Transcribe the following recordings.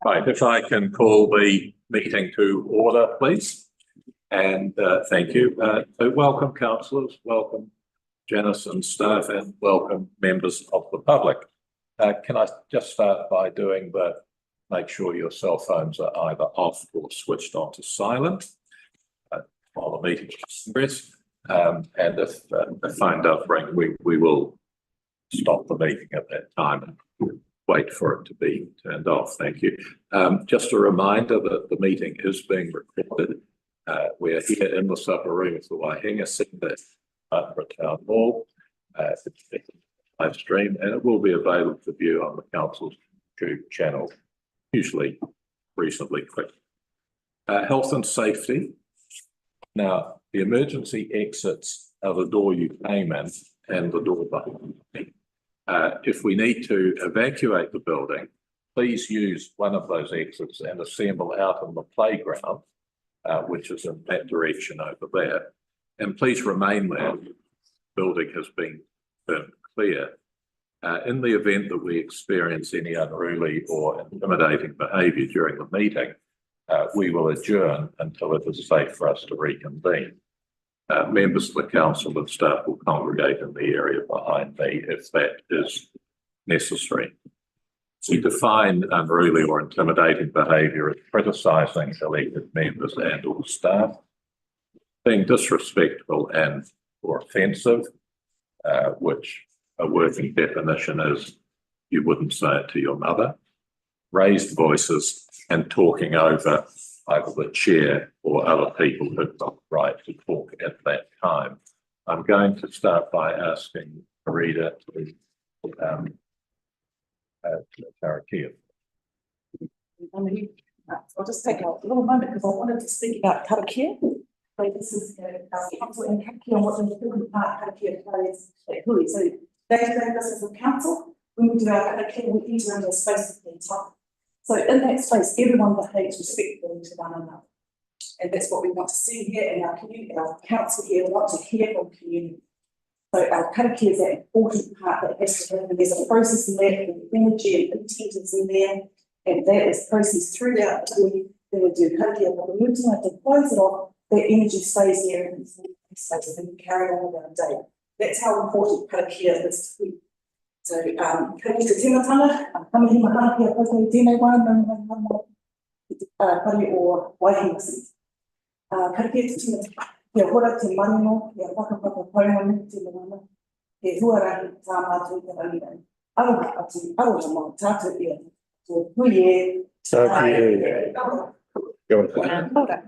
Right, if I can call the meeting to order, please. And thank you. So welcome councillors, welcome Janice and staff, and welcome members of the public. Can I just start by doing make sure your cell phones are either off or switched on to silent while the meeting is in progress. And if the phone does ring, we will stop the meeting at that time and wait for it to be turned off. Thank you. Just a reminder that the meeting is being recorded. We are here in the supper room of the Waihinga Centre at Town Hall. It's live stream, and it will be available to view on the council's YouTube channel, usually reasonably quick. Health and safety. Now, the emergency exits are the door you came in and the door behind me. If we need to evacuate the building, please use one of those exits and assemble out on the playground, which is in that direction over there. And please remain there. The building has been turned clear. In the event that we experience any unruly or intimidating behaviour during the meeting, we will adjourn until it is safe for us to reconvene. Members of the council and staff will congregate in the area behind me if that is necessary. We define unruly or intimidating behaviour as criticising elected members and or staff, being disrespectful and or offensive, which a working definition is you wouldn't say it to your mother, raised voices and talking over either the chair or other people who've got the right to talk at that time. I'm going to start by asking Rita to Tarakia. I'll just take a little moment because I wanted to speak about karakia. So this is our council in karakia and what the important part karakia plays at Hui. So day-to-day business of council, when we do our karakia, we enter into a space of being time. So in that space, everyone behaves respectfully to one another. And that's what we want to see here in our community, our council here. We want to hear from community. So our karakia is that important part that has to happen. There's a process in there, and energy and intent is in there, and that is processed throughout the week. Then we do karakia, but when we to close it off, that energy stays there and stays and we carry on with our day. That's how important karakia is to week. So, karakia te timatanga, kamahi mahana kia koutou tēnei wā, pari o Waihinga Centre. Karakia te timatanga, kia hora te marino, kia whakapapa paunga te mana, he huarahi tā mātou te rangi. Aroha atu, aroha mā tātou ia, so hui e. That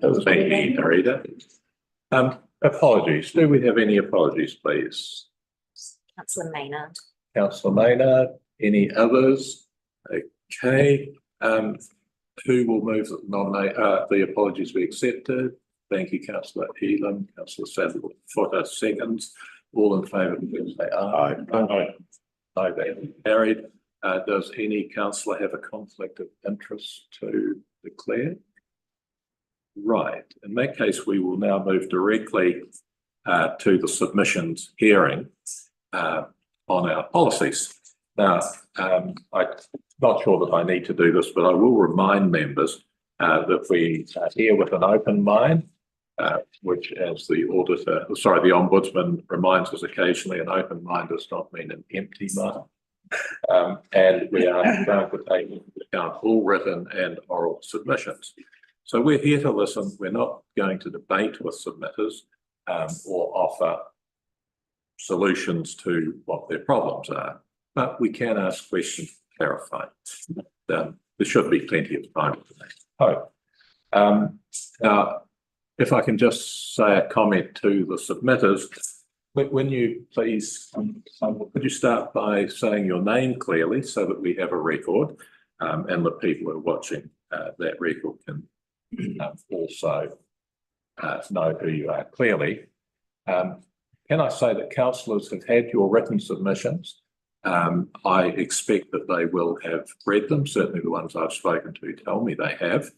was me, Rita. Apologies. Do we have any apologies, please? Councillor Maynard. Councillor Maynard. Any others? Okay. Who will move that nominate the apologies be accepted? Thank you, Councillor Elam. Councillor Sadler, 40 seconds. All in favour, please say aye. Aye. Aye, that carried. Does any councillor have a conflict of interest to declare? Right. In that case, we will now move directly to the submissions hearing on our policies. Now, I'm not sure that I need to do this, but I will remind members that we are here with an open mind, which, as the Ombudsman reminds us occasionally, an open mind does not mean an empty mind. And we are going to take into account all written and oral submissions. So we're here to listen. We're not going to debate with submitters or offer solutions to what their problems are, but we can ask questions to clarify. There should be plenty of time for that. Hope. Now, if I can just say a comment to the submitters, when you please, could you start by saying your name clearly so that we have a record and the people who are watching that record can also know who you are clearly. Can I say that councillors have had your written submissions? I expect that they will have read them. Certainly the ones I've spoken to tell me they have.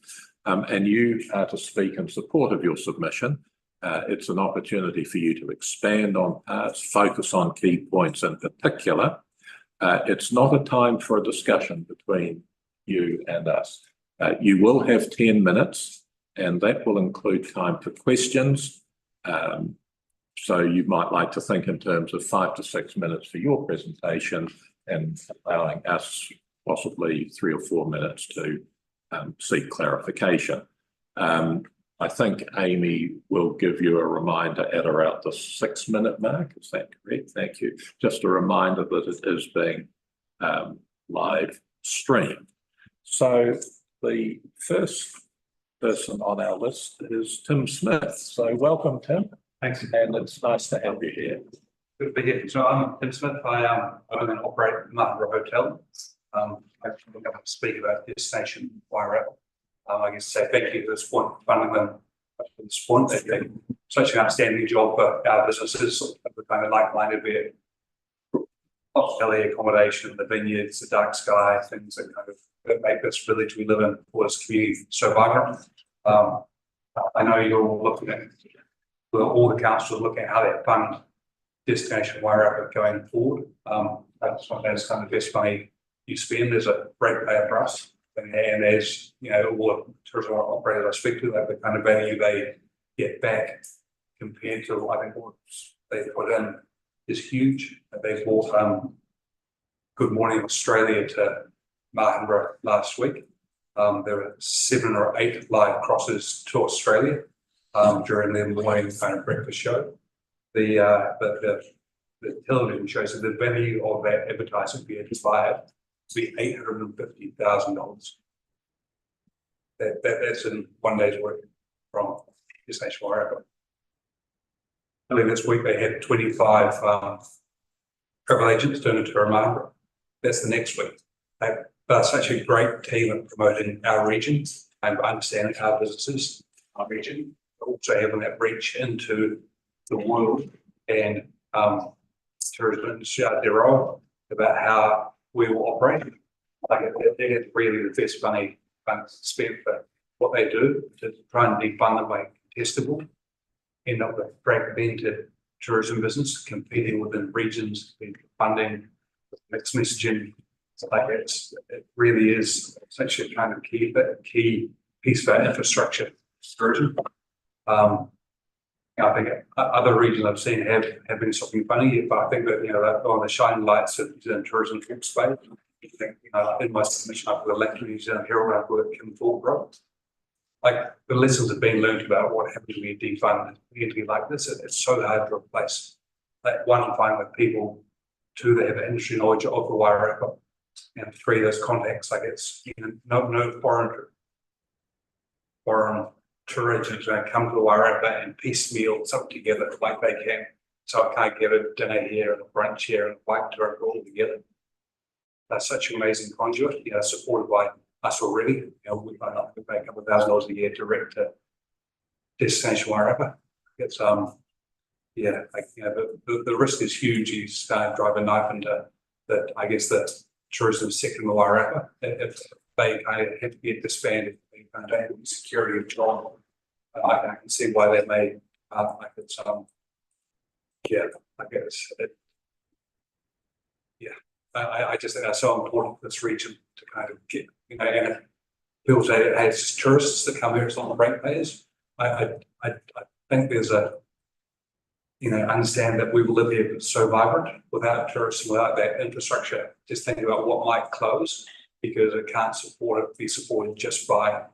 And you are to speak in support of your submission. It's an opportunity for you to expand on parts, focus on key points in particular. It's not a time for a discussion between you and us. You will have 10 minutes, and that will include time for questions. So you might like to think in terms of 5 to 6 minutes for your presentation and allowing us possibly 3 or 4 minutes to seek clarification. I think Amy will give you a reminder at around the 6-minute mark. Is that correct? Thank you. Just a reminder that it is being live streamed. So the first person on our list is Tim Smith. So welcome, Tim. Thanks. And it's nice to have you here. Good to be here. So I'm Tim Smith. I own and operate Martinborough Hotel. I think I'm going to speak about Destination Wairarapa. I guess say thank you for this point, funding them at this point. They've done such an outstanding job for our businesses. We're kind of like-minded, be it hospitality, accommodation, the vineyards, the dark sky, things that kind of that make this village we live in for this community so vibrant. I know you're looking at, well, all the councils are looking at how they fund Destination Wairarapa going forward. That's kind of the best money you spend as a ratepayer for us. And there's, you know, all the tourism operators I speak to, that the kind of value they get back compared to, I think, what they put in is huge. They bought Good Morning Australia to Martinborough last week. There were 7 or 8 live crosses to Australia during their morning kind of breakfast show. The television shows that the value of that advertising being inspired to be $850,000. That's in one day's work from Destination Wairarapa. I think this week they had 25 travel agents turn into a Martinborough. That's the next week. They're such a great team at promoting our region and understanding our businesses, our region, but also having that reach into the world and tourism industry out there about how we will operate. Like they're really the best money spent for what they do to try and defund them by contestable, end up with fragmented tourism business competing within regions, funding, mixed messaging. So like it really is such a kind of key piece of our infrastructure tourism. I think other regions I've seen have been something funny, but I think that, you know, on the shining lights of New Zealand tourism space. I think, you know, in my submission I've got a lecture in New Zealand Herald, I've got Kim Thorpe. Like the lessons have been learned about what happens when you defund an entity like this. It's so hard to replace. Like 1, find with people, 2, they have industry knowledge of the Wairarapa, and 3, those contacts. Like it's, you know, no foreign tour agents going to come to the Wairarapa and piecemeal something together like they can. So I can't get a dinner here and a brunch here and a bike tour all together. That's such an amazing conduit, you know, supported by us already. You know, we might not pay a couple of $1,000 a year direct to Destination Wairarapa. It's yeah, like, you know, the risk is huge. You start driving a knife into that. I guess the tourism sector in the Wairarapa, if they kind of have to get disbanded, they kind of have security of job. I can see why they may like it's yeah, I guess yeah. I just think that's so important for this region to kind of get, you know, and people say it has tourists that come here, it's not the ratepayers. I think there's a, you know, understand that we will live here so vibrant without tourists, without that infrastructure. Just think about what might close because it can't be supported just by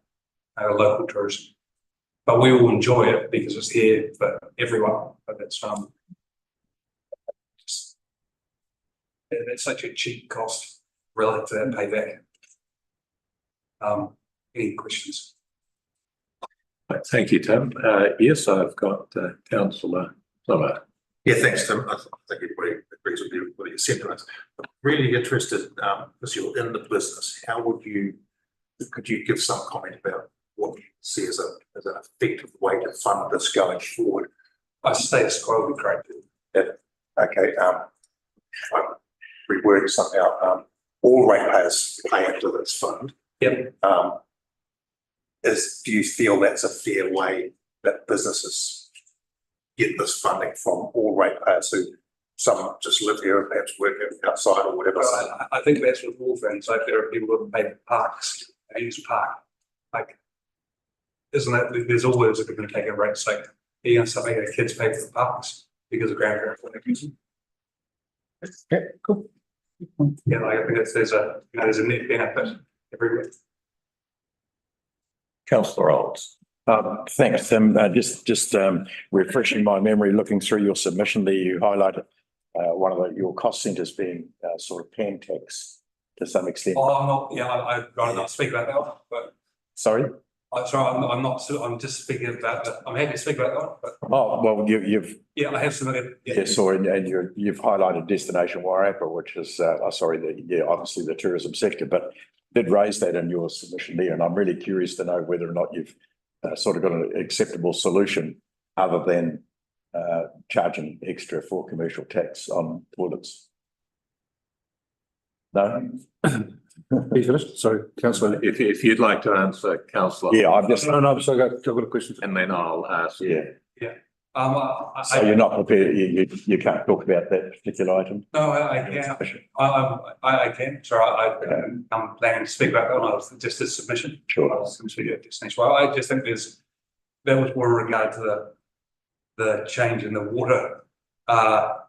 local tourism. But we will enjoy it because it's here for everyone. But it's it's such a cheap cost relative to that payback. Any questions? Thank you, Tim. Yes, I've got Councillor Plummer. Yeah, thanks, Tim. I think everybody agrees with your sentiments. I'm really interested, because you're in the business, could you give some comment about what see as an effective way to fund this going forward? I status quo would be great. Okay, I'm rewording something out. All ratepayers pay into this fund. Yep. Do you feel that's a fair way that businesses get this funding from all ratepayers who some just live here and perhaps work outside or whatever? Well, I think that's with all things. Like there are people who pay for parks, they use park. Like, isn't that, there's always a going to take a rate. It's like, you know, something that kids pay for the parks because of grandparents want to use them. Okay, cool. Yeah, like I think there's a, you know, there's a net benefit everywhere. Councillor Olds. Thanks, Tim. Just refreshing my memory, looking through your submission there, you highlighted one of your cost centres being sort of pan tax to some extent. Oh, I'm not, yeah, I'd rather not speak about that one, but Sorry? I'm sorry, I'm not, I'm just speaking about that. I'm happy to speak about that one, but Oh, well, you've, yeah, I have some, yes, and you've highlighted Destination Wairarapa, which is, obviously the tourism sector, but did raise that in your submission there, and I'm really curious to know whether or not you've sort of got an acceptable solution other than charging extra for commercial tax on toilets. No? Are you finished? Sorry, councillor. If you'd like to answer, councillor. Yeah, I've just, No, so I've got a question. And then I'll ask. yeah. So I you're not prepared, you can't talk about that particular item? no, I can, I can, sorry, I'm planning to speak about that one, I was just a submission. Sure. I was going to speak at Destination. Well, I just think that was more in regard to the change in the water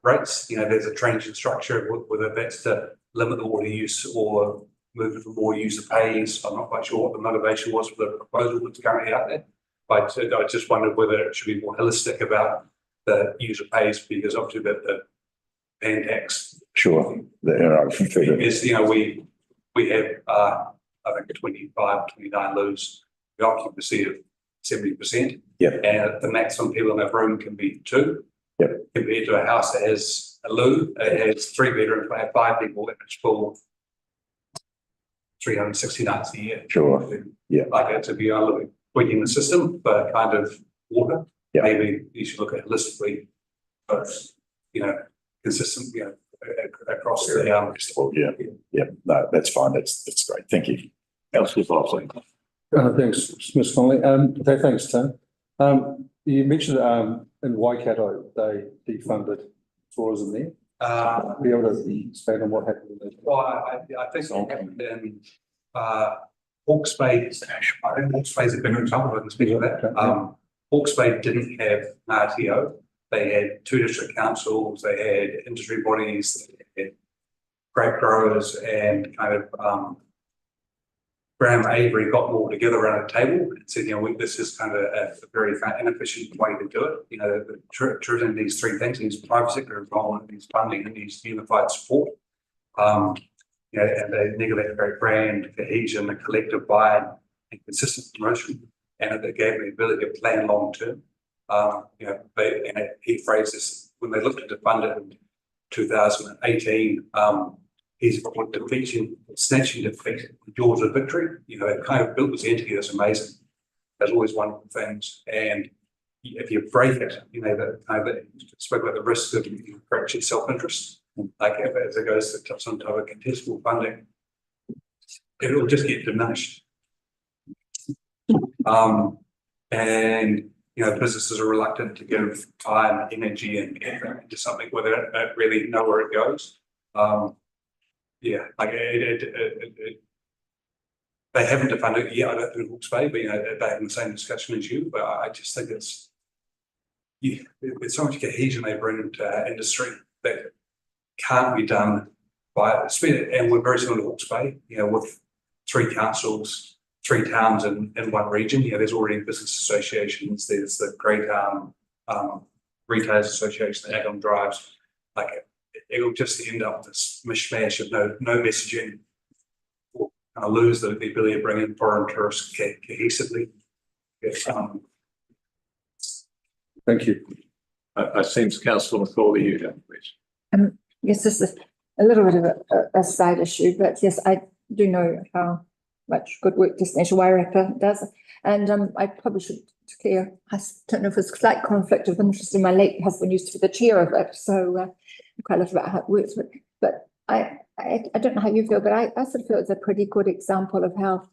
rates. You know, there's a change in structure, whether that's to limit the water use or move to more user pays. I'm not quite sure what the motivation was for the proposal that's currently out there. But I just wondered whether it should be more holistic about the user pays, because obviously the pan tax. Sure. Is, you know, we have, I think 25, 29 loos, the occupancy of 70%. Yeah. And the maximum people in that room can be 2. Yep. Compared to a house that has a loo, it has 3 bedrooms, but have 5 people and it's full 360 nights a year. Sure. Yeah. Like it's a be tweaking the system, but kind of water. Yeah. Maybe you should look at holistically, but you know, consistent, you know, across the Yeah, no, that's fine, that's great, thank you. Councillor Bosley. Thanks, Ms. Connolly. Okay, thanks, Tim. You mentioned in Waikato they defunded tourism there. Be able to expand on what happened with that? Well, I think in Hawke's Bay, I think Hawke's Bay is a bigger example. I can speak of that. Hawke's Bay didn't have an RTO. They had 2 district councils. They had industry bodies. They had grape growers, and kind of Graham Avery got them all together around a table and said, you know, this is kind of a very inefficient way to do it. You know, tourism needs 3 things: it needs private sector involvement, it needs funding, it needs unified support. You know, and they neglect great brand cohesion, the collective buy-in, and consistent promotion, and it gave me the ability to plan long term. You know, he phrased this when they looked to fund it in 2018. He's called defeating, snatching defeat, the jaws of victory. You know, it kind of built this entity that's amazing. There's always wonderful things, and if you break it, you know, that kind of spoke about the risks of great self-interest. Like as it goes to some type of contestable funding, it'll just get diminished. And you know, businesses are reluctant to give time, energy, and effort into something where they don't really know where it goes. Yeah, like they haven't defunded it yet. I don't think Hawke's Bay, but you know, they're having the same discussion as you. But I just think it's, yeah, there's so much cohesion they bring into our industry that can't be done by, and we're very similar to Hawke's Bay, you know, with 3 councils, 3 towns in one region. You know, there's already business associations, there's the Greytown Retailers Association, the Agam Drives. Like it'll just end up this mishmash of no messaging. We'll kind of lose the ability to bring in foreign tourists cohesively. Yes, Thank you. I seems Councillor McCauley, you have a question. Yes, this is a little bit of a side issue, but yes, I do know how much good work Destination Wairarapa does. And I probably should declare, I don't know if it's a slight conflict of interest in my late husband used to be the chair of it, so I'm quite a lot about how it works, but I don't know how you feel, but I sort of feel it's a pretty good example of how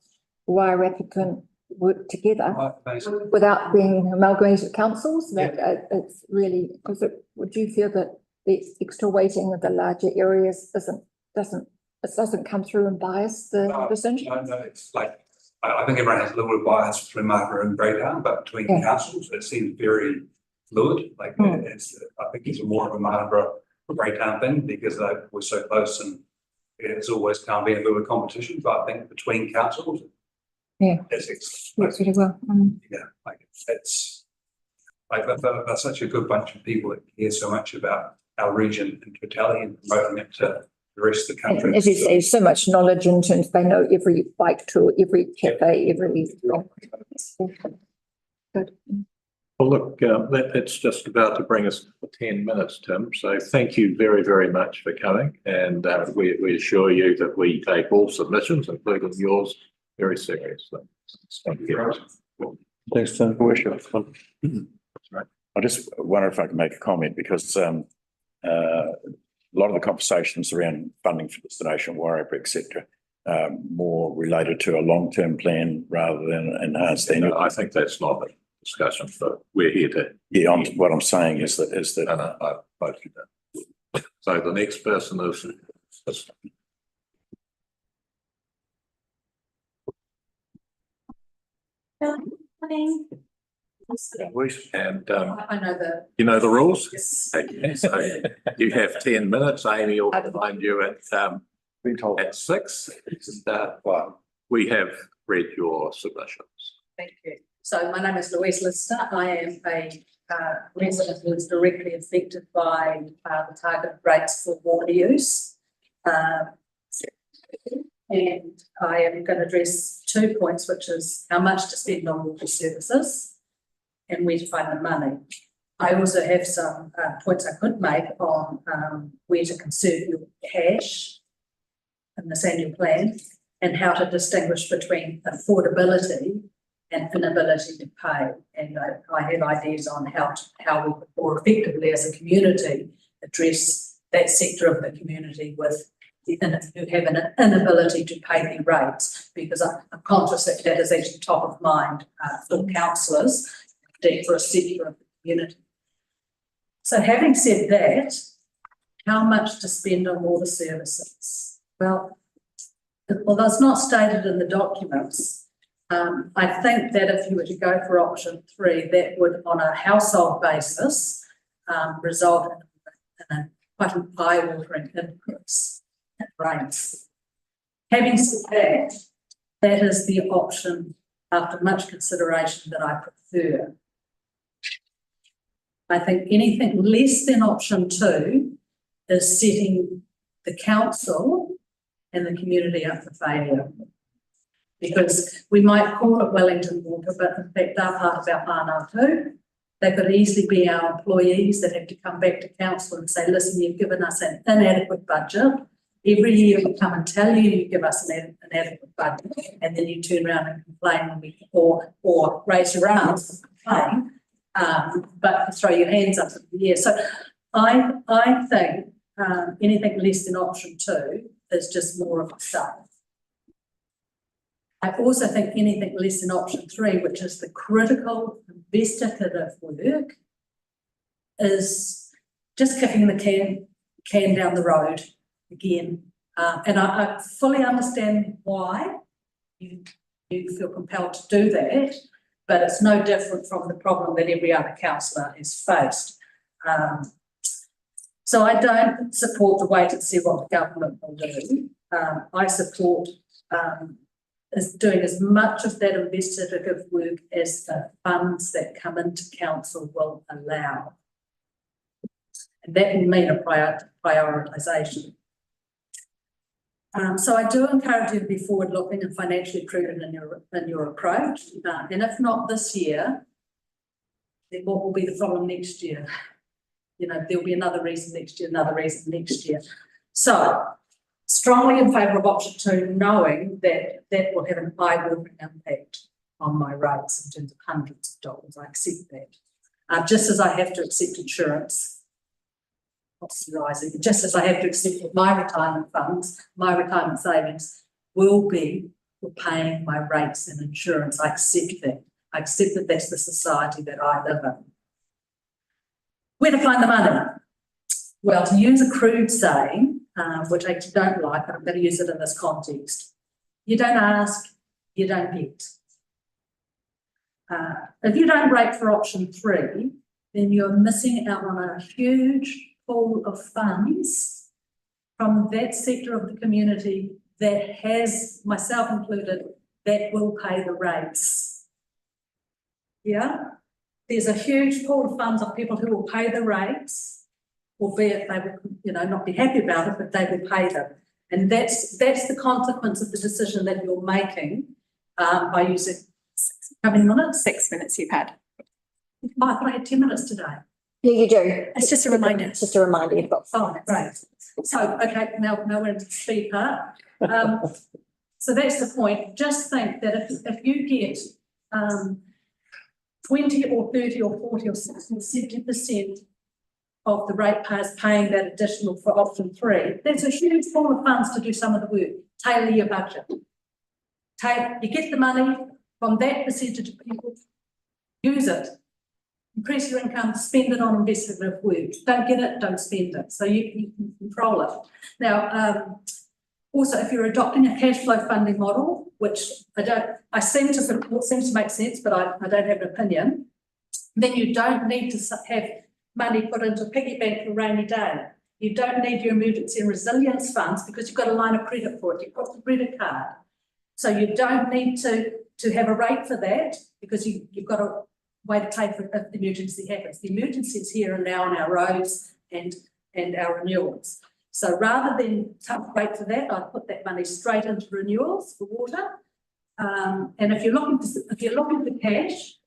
Wairarapa can work together without being amalgamated councils, that it's really, because would you feel that the extra weighting of the larger areas doesn't come through and bias the decision? No, it's like, I think everyone has a little bit of bias between Margaret and Greytown, but between councils, it seems very fluid. Like it's, I think it's more of a Margaret Greytown thing because we're so close and it's always kind of been a little bit of competition. But I think between councils, it's Works really well. yeah, like it's like that's such a good bunch of people that care so much about our region in totality and promoting it to the rest of the country. And as you say, so much knowledge in terms, they know every bike tour, every cafe, every. Good. Well, look, it's just about to bring us to 10 minutes, Tim. So thank you very, very much for coming. And we assure you that we take all submissions, including yours, very seriously. Thank you. Thanks, Tim. I just wonder if I can make a comment because a lot of the conversations around funding for Destination Wairarapa, et cetera, more related to a long-term plan rather than enhanced annual. I think that's not a discussion, but we're here to. Yeah, what I'm saying is that I both do that. So the next person is. Morning. And I know that. you know the rules? Yes. Okay, so you have 10 minutes. Amy will find you been told at 6. We have read your submissions. Thank you. So my name is Louise Lister. I am a resident who is directly affected by the target rates for water use. And I am going to address 2 points, which is how much to spend on water services and where to find the money. I also have some points I could make on where to conserve your cash in this annual plan and how to distinguish between affordability and inability to pay. And I have ideas on how we could more effectively as a community address that sector of the community with who have an inability to pay their rates, because I'm conscious that that is actually top of mind for councillors, indeed for a sector of the community. So having said that, how much to spend on water services? Well, although it's not stated in the documents, I think that if you were to go for option 3, that would, on a household basis, result in quite an eye-watering increase in rates. Having said that, that is the option, after much consideration, that I prefer. I think anything less than option 2 is setting the council and the community up for failure. Because we might call it Wellington Water, but in fact they're part of our whānau too. They could easily be our employees that have to come back to council and say, listen, you've given us an inadequate budget. Every year we come and tell you you give us an inadequate budget, and then you turn around and complain when we, or raise your arms and complain, but throw your hands up in the air. So I think anything less than option 2 is just more of a stuff. I also think anything less than option 3, which is the critical investigative work, is just kicking the can down the road again. And I fully understand why you feel compelled to do that, but it's no different from the problem that every other councillor has faced. So I don't support the wait and see what the government will do. I support is doing as much of that investigative work as the funds that come into council will allow. And that will mean a prioritisation. So I do encourage you to be forward-looking and financially prudent in your approach. And if not this year, then what will be the problem next year? You know, there'll be another reason next year, another reason next year. So strongly in favour of option 2, knowing that that will have an eye-watering impact on my rates in terms of hundreds of dollars. I accept that. Just as I have to accept insurance costs rising, just as I have to accept that my retirement funds, my retirement savings will be for paying my rates and insurance. I accept that. I accept that that's the society that I live in. Where to find the money? Well, to use a crude saying, which I actually don't like, but I'm going to use it in this context. You don't ask, you don't get. If you don't rate for option 3, then you're missing out on a huge pool of funds from that sector of the community that has, myself included, that will pay the rates. Yeah? There's a huge pool of funds of people who will pay the rates, albeit they will, not be happy about it, but they will pay them. And that's the consequence of the decision that you're making by using how many minutes? 6 minutes you've had. I thought I had 10 minutes today. Yeah, you do. It's just a reminder. It's just a reminder you've got. Oh, right. So, okay, now we're into the speed part. So that's the point. Just think that if you get 20 or 30 or 40 or 60 or 70% of the ratepayers paying that additional for option 3, that's a huge pool of funds to do some of the work. Tailor your budget. You get the money from that percentage of people, use it. Increase your income, spend it on investigative work. Don't get it, don't spend it. So you can control it. Now, also, if you're adopting a cash flow funding model, which seems to make sense, but I don't have an opinion, then you don't need to have money put into a piggy bank for a rainy day. You don't need your emergency and resilience funds because you've got a line of credit for it. You've got the credit card. So you don't need to have a rate for that because you've got a way to pay for if the emergency happens. The emergency is here and now on our roads and our renewals. So rather than wait for that, I'd put that money straight into renewals for water. And if you're looking for cash,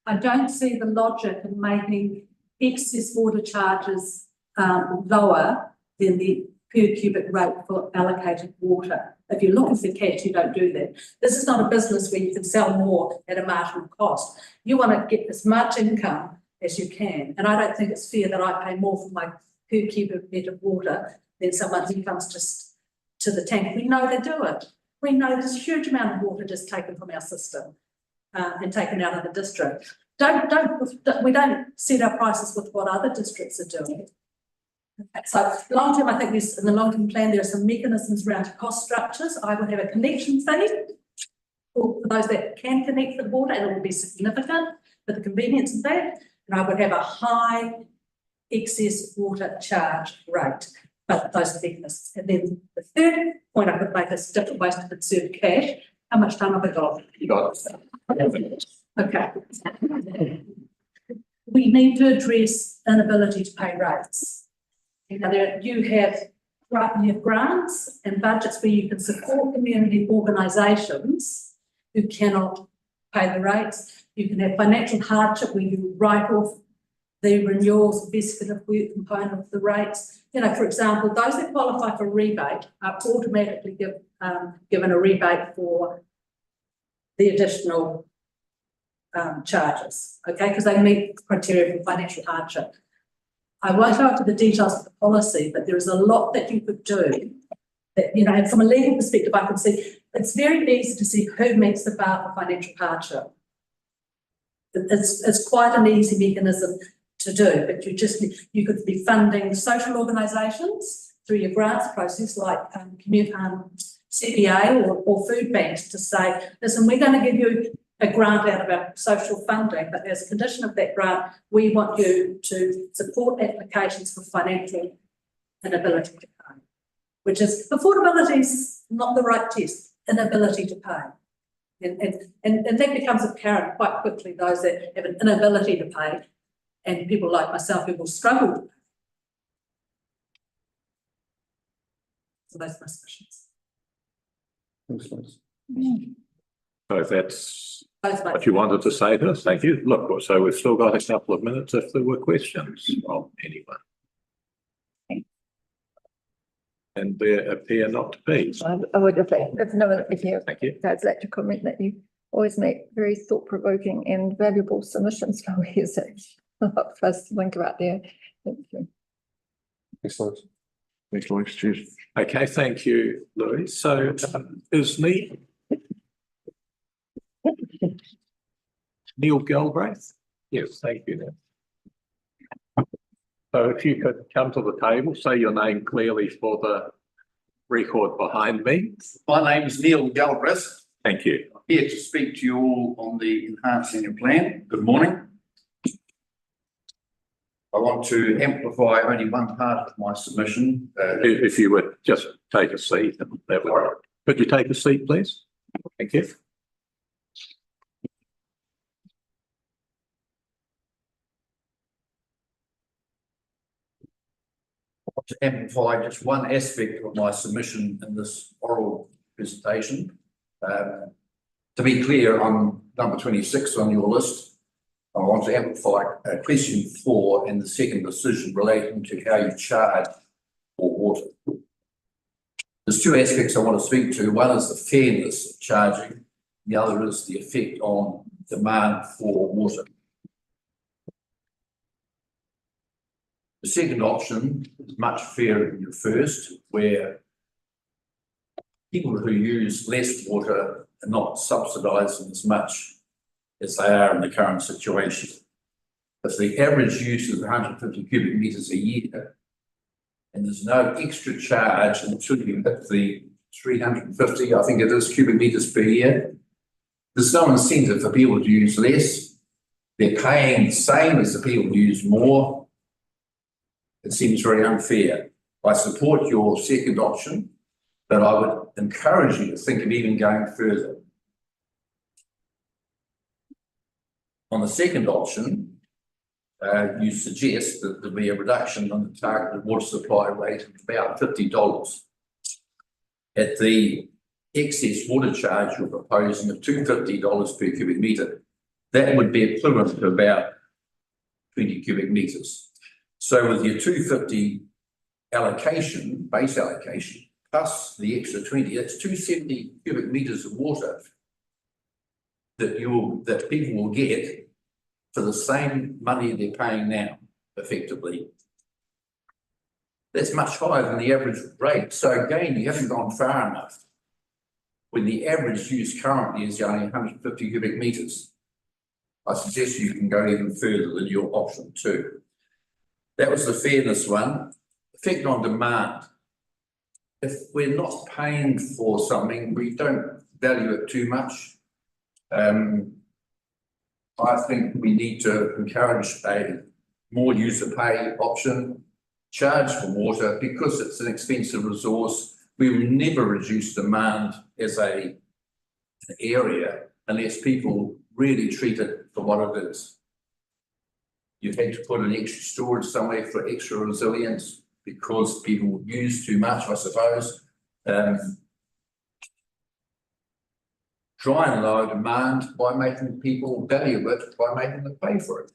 I don't see the logic in making excess water charges lower than the per cubic rate for allocated water. If you're looking for cash, you don't do that. This is not a business where you can sell more at a marginal cost. You want to get as much income as you can. And I don't think it's fair that I pay more for my per cubic metre of water than someone who comes just to the tank. We know they do it. We know there's a huge amount of water just taken from our system and taken out of the district. We don't set our prices with what other districts are doing. So long term, I think in the long term plan, there are some mechanisms around cost structures. I would have a connection fee for those that can connect for the water, and it will be significant for the convenience of that. And I would have a high excess water charge rate. But those are mechanisms. And then the third point I could make is different ways to conserve cash. How much time have I got? You got it. Okay. We need to address inability to pay rates. You have grants and budgets where you can support community organisations who cannot pay the rates. You can have financial hardship where you write off the renewals investigative work component of the rates. For example, those that qualify for rebate are automatically given a rebate for the additional charges, okay, because they meet the criteria for financial hardship. I won't go into the details of the policy, but there is a lot that you could do that, and from a legal perspective, I can see it's very easy to see who meets the bar for financial hardship. It's quite an easy mechanism to do, but you could be funding social organisations through your grants process, like CBA or food banks, to say, listen, we're going to give you a grant out of our social funding, but as a condition of that grant, we want you to support applications for financial inability to pay, which is affordability is not the right test, inability to pay. And that becomes apparent quite quickly, those that have an inability to pay and people like myself who will struggle to pay. So those are my submissions. Thanks, Liz. So if that's what you wanted to say to us, thank you. Look, so we've still got a couple of minutes if there were questions from anyone. And there appear not to be. I would have, if no one, if you Thank you. guys like to comment that you always make very thought-provoking and valuable submissions for me, so a lot for us to think about there. Thank you. Excellent. Thanks, Louise. Cheers. Okay, thank you, Louise. So is Neil Galbraith? Yes, thank you. Neil. So if you could come to the table, say your name clearly for the record behind me. My name is Neil Galbraith. Thank you. I'm here to speak to you all on the enhanced senior plan. Good morning. I want to amplify only one part of my submission. If you would just take a seat, that would. Could you take a seat, please? Thank you. To amplify just one aspect of my submission in this oral presentation. To be clear, I'm number 26 on your list. I want to amplify question 4 and the second decision relating to how you charge for water. There's two aspects I want to speak to. One is the fairness of charging. The other is the effect on demand for water. The second option is much fairer than your first, where people who use less water are not subsidising as much as they are in the current situation. If the average use is 150 cubic metres a year, and there's no extra charge until you hit the 350, I think it is, cubic metres per year, there's no incentive for people to use less. They're paying the same as the people who use more. It seems very unfair. I support your second option, but I would encourage you to think of even going further. On the second option, you suggest that there be a reduction on the targeted water supply rate of about $50. At the excess water charge you're proposing of $250 per cubic metre, that would be equivalent to about 20 cubic metres. So with your 250 allocation, base allocation, plus the extra 20, that's 270 cubic metres of water that people will get for the same money they're paying now, effectively. That's much higher than the average rate. So again, you haven't gone far enough. When the average use currently is only 150 cubic metres, I suggest you can go even further than your option 2. That was the fairness one. Effect on demand. If we're not paying for something, we don't value it too much. I think we need to encourage a more user pay option, charge for water, because it's an expensive resource. We will never reduce demand as an area unless people really treat it for what it is. You've had to put an extra storage somewhere for extra resilience because people use too much, I suppose. Try and lower demand by making people value it, by making them pay for it.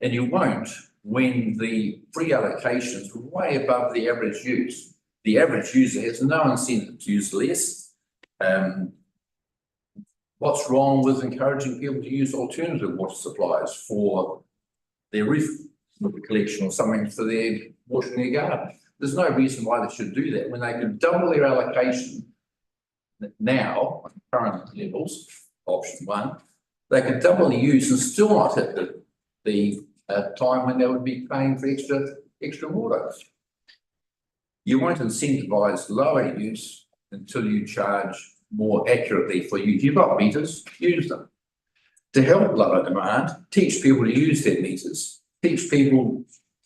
And you won't when the free allocation is way above the average use. The average user has no incentive to use less. What's wrong with encouraging people to use alternative water supplies for their roof collection or something for their watering their garden? There's no reason why they should do that when they could double their allocation now on current levels, option 1, they could double the use and still not hit the time when they would be paying for extra water. You won't incentivise lower use until you charge more accurately for use. You've got meters, use them. To help lower demand, teach people to use their meters. Teach people,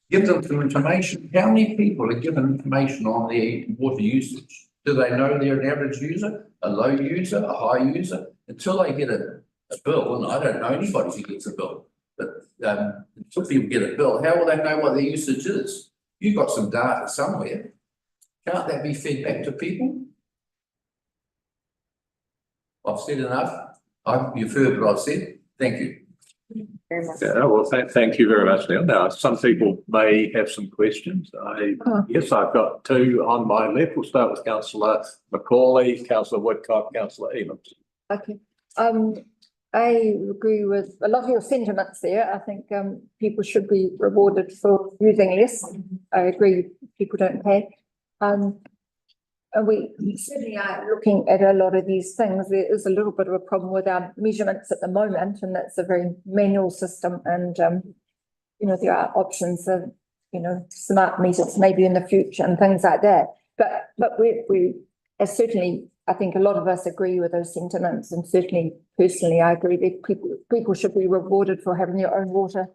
give them some information. How many people are given information on their water usage? Do they know they're an average user, a low user, a high user? Until they get a bill, and I don't know anybody who gets a bill, but until people get a bill, how will they know what their usage is? You've got some data somewhere. Can't that be fed back to people? I've said enough. You've heard what I've said. Thank you. Very much. Yeah, well, thank you very much, Neil. Now, some people may have some questions. Yes, I've got two on my left. We'll start with councillor Macaulay, councillor Woodcock, councillor Emmons. Okay, I agree with a lot of your sentiments there. I think people should be rewarded for using less. I agree, people don't pay. And we certainly are looking at a lot of these things. There is a little bit of a problem with our measurements at the moment, and that's a very manual system. And you know, there are options of, you know, smart meters maybe in the future and things like that. But we certainly, I think a lot of us agree with those sentiments, and certainly personally, I agree that people should be rewarded for having their own water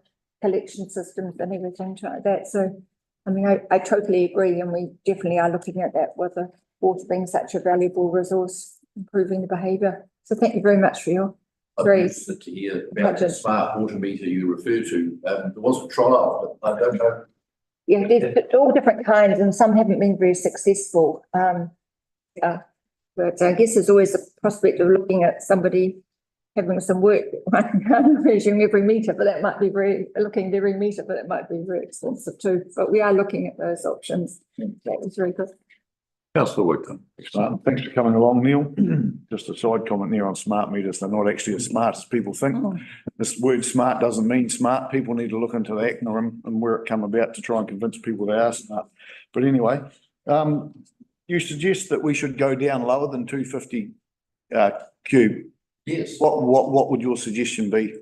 collection systems and everything like that. So, I mean, I totally agree, and we definitely are looking at that with the water being such a valuable resource, improving the behaviour. So thank you very much for your very interested to hear about the smart water meter you refer to. There was a trial, but I don't know. Yeah, there's all different kinds, and some haven't been very successful. But I guess there's always a prospect of looking at somebody having some work, measuring every meter, but that might be looking at every meter, but it might be very expensive too. But we are looking at those options. That was very good. Councillor Woodcock. Thanks for coming along, Neil. Just a side comment there on smart meters. They're not actually as smart as people think. This word smart doesn't mean smart. People need to look into the acronym and where it come about to try and convince people they are smart. But anyway, you suggest that we should go down lower than 250 cube. Yes. What would your suggestion be?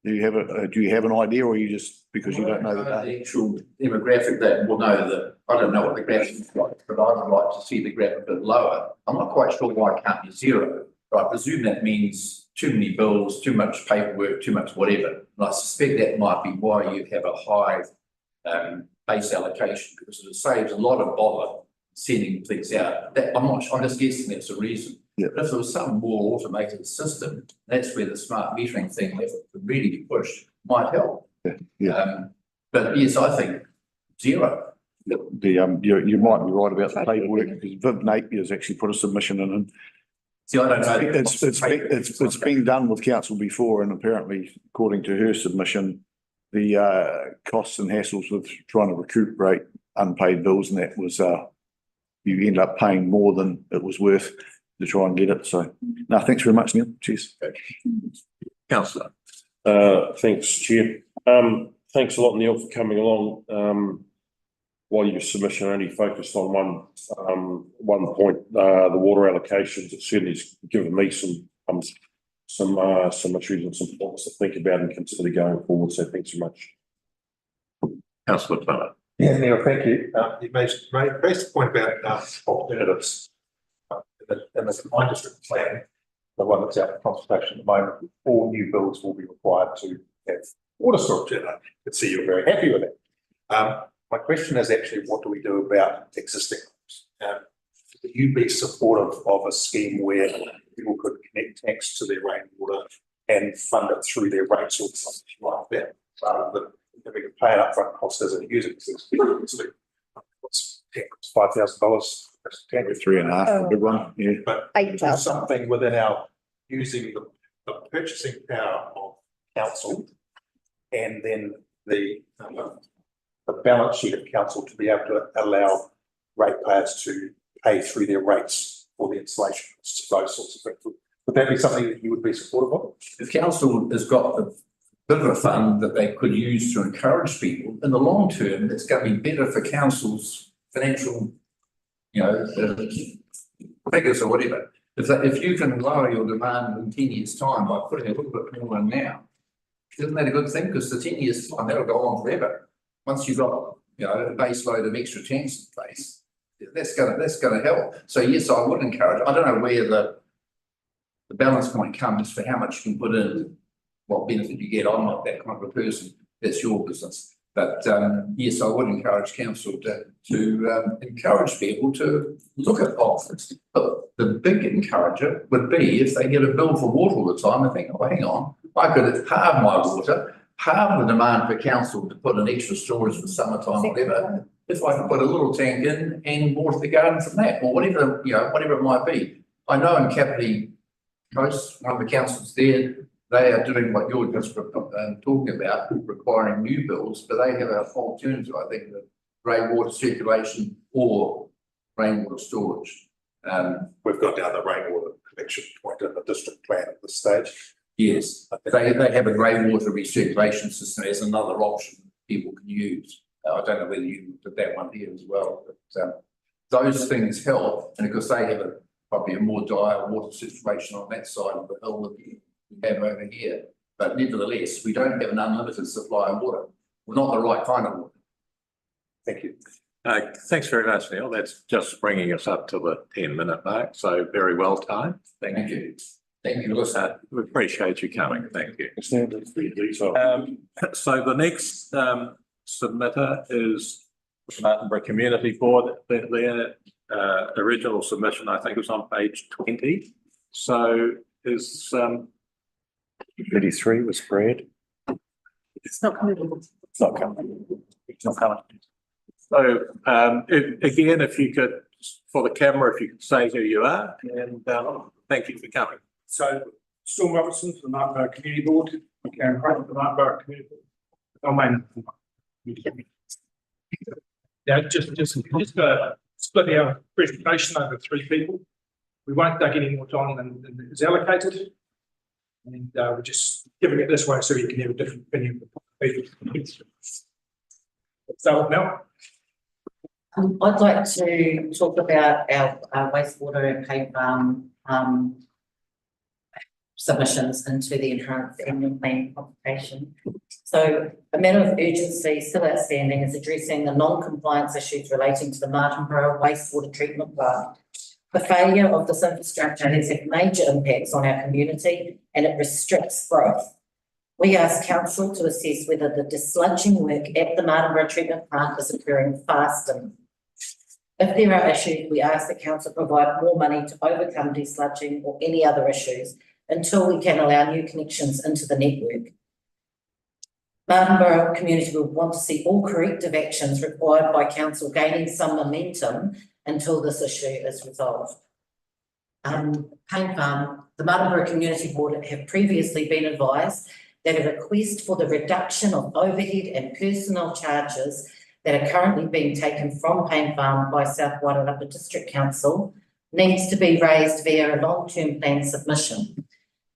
Do you have an idea, or you just because you don't know the data? The actual demographic that will know that I don't know what the graph is like, but I would like to see the graph a bit lower. I'm not quite sure why it can't be zero, but I presume that means too many bills, too much paperwork, too much whatever. And I suspect that might be why you have a high base allocation, because it saves a lot of bother sending things out. I'm just guessing that's the reason. Yeah. But if there was some more automated system, that's where the smart metering thing, if it could really be pushed, might help. Yeah. But yes, I think zero. You might be right about the paperwork, because Viv Napier's actually put a submission in, and See, I don't know. it's been done with council before, and apparently, according to her submission, the costs and hassles with trying to recuperate unpaid bills, and that was you end up paying more than it was worth to try and get it. So no, thanks very much, Neil. Cheers. Councillor. Thanks, Chair. Thanks a lot, Neil, for coming along. While your submission only focused on one point, the water allocations, it certainly has given me some issues and some points to think about and consider going forward. So thanks so much. Councillor Plummer. Yeah, Neil, thank you. You raised the point about alternatives. In the combined district plan, the one that's out for consultation at the moment, all new builds will be required to have water storage. And I can see you're very happy with it. My question is actually, what do we do about existing homes? Would you be supportive of a scheme where people could connect tanks to their rainwater and fund it through their rates or something like that, rather than having to pay an upfront cost as a user? It's $5,000. 3.5, a good one. Yeah. But something within our using the purchasing power of council, and then the balance sheet of council to be able to allow ratepayers to pay through their rates for the installation, those sorts of things. Would that be something that you would be supportive of? If council has got a bit of a fund that they could use to encourage people, in the long term, it's going to be better for council's financial, figures or whatever. If you can lower your demand in 10 years' time by putting a little bit more in now, isn't that a good thing? Because the 10 years' time, that'll go on forever. Once you've got, a base load of extra tanks in place, that's gonna help. So yes, I would encourage. I don't know where the balance point comes for how much you can put in, what benefit you get. I'm not that kind of a person. That's your business. But yes, I would encourage council to encourage people to look at options. But the big encourager would be if they get a bill for water all the time and think, oh, hang on, I could halve my water, halve the demand for council to put an extra storage for summertime, whatever. If I can put a little tank in and water the garden from that, or whatever, whatever it might be. I know in Kapiti Coast, one of the councils there, they are doing what you're just talking about, requiring new builds, but they have an alternative, I think, the rainwater circulation or rainwater storage. We've got down the rainwater collection point in the district plan at this stage. Yes, they have a rainwater recirculation system as another option people can use. I don't know whether you looked at that one here as well, but those things help, and because they have probably a more dire water situation on that side of the hill than we have over here. But nevertheless, we don't have an unlimited supply of water. We're not the right kind of water. Thank you. Thanks very much, Neil. That's just bringing us up to the 10-minute mark, so very well timed. Thank you. Thank you, Lisa. We appreciate you coming. Thank you. So, So the next submitter is Martinborough Community Board. Their original submission, I think, was on page 20. So is 33 was Brad. It's not coming. It's not coming. it's not coming. So again, if you could, for the camera, if you could say who you are, and thank you for coming. So, Storm Robertson from the Martinborough Community Board, Karen Craig from the Martinborough Community Board. Oh, man. Yeah, just split our presentation over 3 people. We won't take any more time than is allocated. And we're just giving it this way so you can have a different opinion of the people. Start with Mel. I'd like to talk about our wastewater and paint farm submissions into the enhanced annual plan consultation. So a matter of urgency still outstanding is addressing the non-compliance issues relating to the Martinborough wastewater treatment plant. The failure of this infrastructure has had major impacts on our community and it restricts growth. We ask council to assess whether the desludging work at the Martinborough treatment plant is occurring fast enough. If there are issues, we ask that council provide more money to overcome desludging or any other issues until we can allow new connections into the network. Martinborough community will want to see all corrective actions required by council gaining some momentum until this issue is resolved. Paint farm, the Martinborough Community Board have previously been advised that a request for the reduction of overhead and personnel charges that are currently being taken from Paint Farm by South Wairarapa District Council needs to be raised via a long-term plan submission.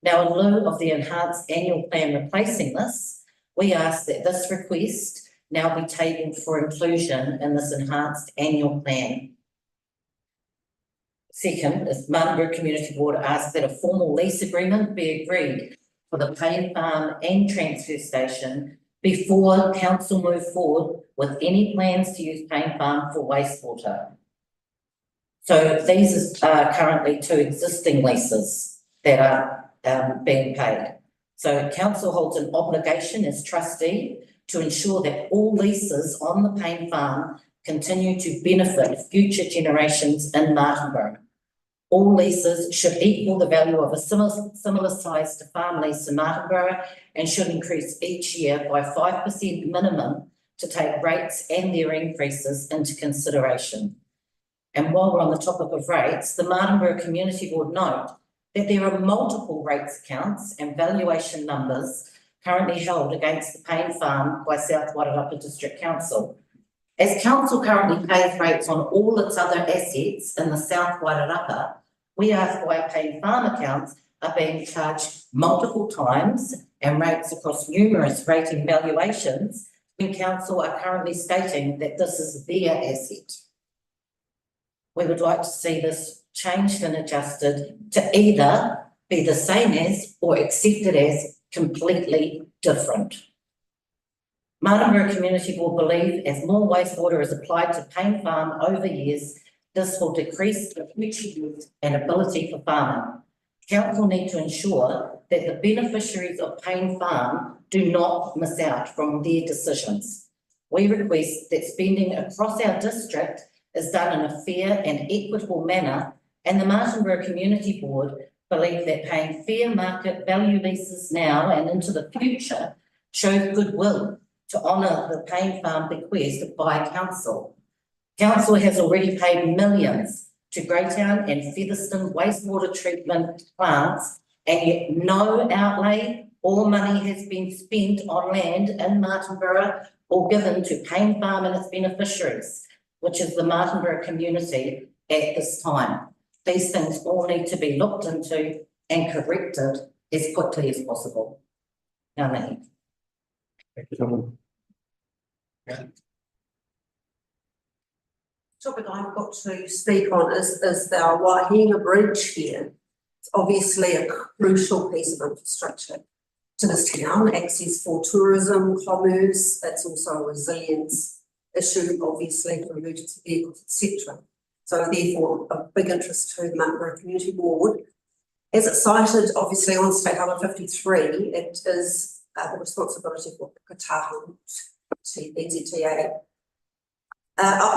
Now, in lieu of the enhanced annual plan replacing this, we ask that this request now be tabled for inclusion in this enhanced annual plan. Second, is Martinborough Community Board asks that a formal lease agreement be agreed for the Paint Farm and transfer station before council move forward with any plans to use Paint Farm for wastewater. So these are currently 2 existing leases that are being paid. So council holds an obligation as trustee to ensure that all leases on the Paint Farm continue to benefit future generations in Martinborough. All leases should equal the value of a similar size to farm lease in Martinborough and should increase each year by 5% minimum to take rates and their increases into consideration. And while we're on the topic of rates, the Martinborough Community Board note that there are multiple rates accounts and valuation numbers currently held against the Paint Farm by South Wairarapa District Council. As council currently pays rates on all its other assets in the South Wairarapa, we ask why Paint Farm accounts are being charged multiple times and rates across numerous rating valuations when council are currently stating that this is their asset. We would like to see this changed and adjusted to either be the same as or accepted as completely different. Martinborough Community Board believe as more wastewater is applied to Paint Farm over years, this will decrease the future use and ability for farming. Council need to ensure that the beneficiaries of Paint Farm do not miss out from their decisions. We request that spending across our district is done in a fair and equitable manner, and the Martinborough Community Board believe that paying fair market value leases now and into the future shows goodwill to honour the Paint Farm bequest by council. Council has already paid millions to Greytown and Featherston wastewater treatment plants, and yet no outlay all money has been spent on land in Martinborough or given to Payne Farm and its beneficiaries, which is the Martinborough community at this time. These things all need to be looked into and corrected as quickly as possible. Ngā mihi. Thank you. Topic I've got to speak on is the Waihinga Bridge here. It's obviously a crucial piece of infrastructure to this town, access for tourism, commerce. It's also a resilience issue, obviously, for emergency vehicles, etc. So therefore, a big interest to the Martinborough Community Board. As it's cited, obviously, on State Highway 53, it is the responsibility for Kataha to NZTA.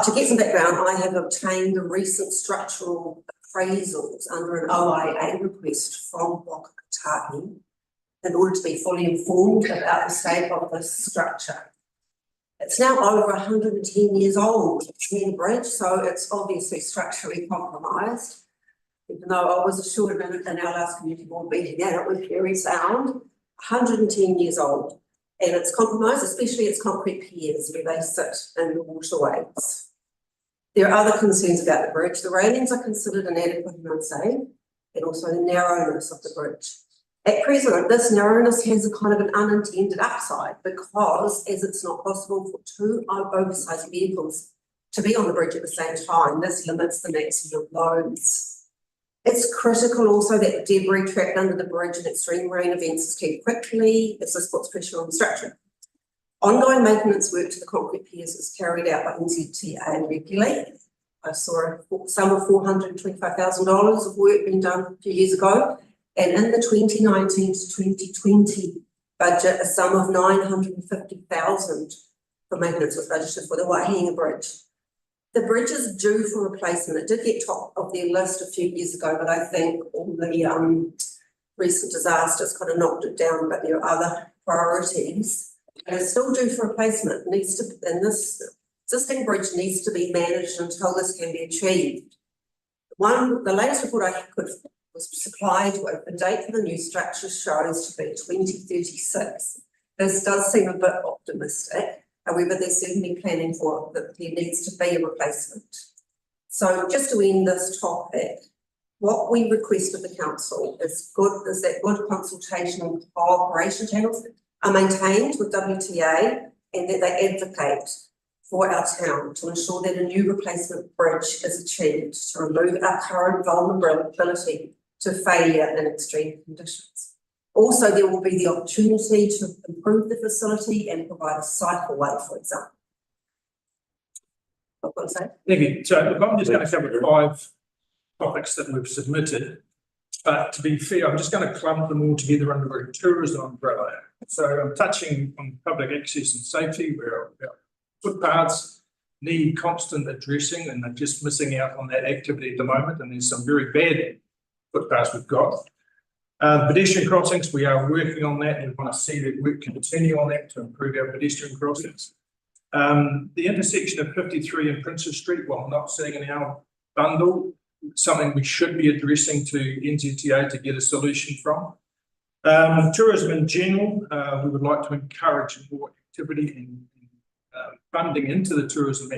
To get some background, I have obtained the recent structural appraisals under an OIA request from Waka Kotahi in order to be fully informed about the state of this structure. It's now over 110 years old, the bridge, so it's obviously structurally compromised. Even though I was assured in our last community board meeting that it was very sound, 110 years old. And it's compromised, especially its concrete piers where they sit in the waterways. There are other concerns about the bridge. The railings are considered inadequate and unsafe, and also the narrowness of the bridge. At present, this narrowness has a kind of an unintended upside because as it's not possible for two oversized vehicles to be on the bridge at the same time, this limits the maximum loads. It's critical also that debris trapped under the bridge in extreme rain events is cleared quickly, as this puts pressure on the structure. Ongoing maintenance work to the concrete piers is carried out by NZTA regularly. I saw a sum of $425,000 of work being done a few years ago, and in the 2019 to 2020 budget, a sum of $950,000 for maintenance was budgeted for the Waihinga Bridge. The bridge is due for replacement. It did get top of their list a few years ago, but I think all the recent disasters kind of knocked it down, but there are other priorities. And it's still due for replacement. And this existing bridge needs to be managed until this can be achieved. The latest report was supplied with the date for the new structure shows to be 2036. This does seem a bit optimistic. However, they're certainly planning for that there needs to be a replacement. So just to end this topic, what we request of the council is that good consultation and cooperation channels are maintained with WTA and that they advocate for our town to ensure that a new replacement bridge is achieved to remove our current vulnerability to failure in extreme conditions. Also, there will be the opportunity to improve the facility and provide a cycleway, for example. I've got to say. Thank you. So look, I'm just going to cover 5 topics that we've submitted. But to be fair, I'm just going to clump them all together under a tourism umbrella. So I'm touching on public access and safety, where our footpaths need constant addressing and they're just missing out on that activity at the moment. And there's some very bad footpaths we've got. Pedestrian crossings, we are working on that and want to see that work continue on that to improve our pedestrian crossings. The intersection of 53 and Princess Street, while not sitting in our bundle, something we should be addressing to NZTA to get a solution from. Tourism in general, we would like to encourage more activity and funding into the tourism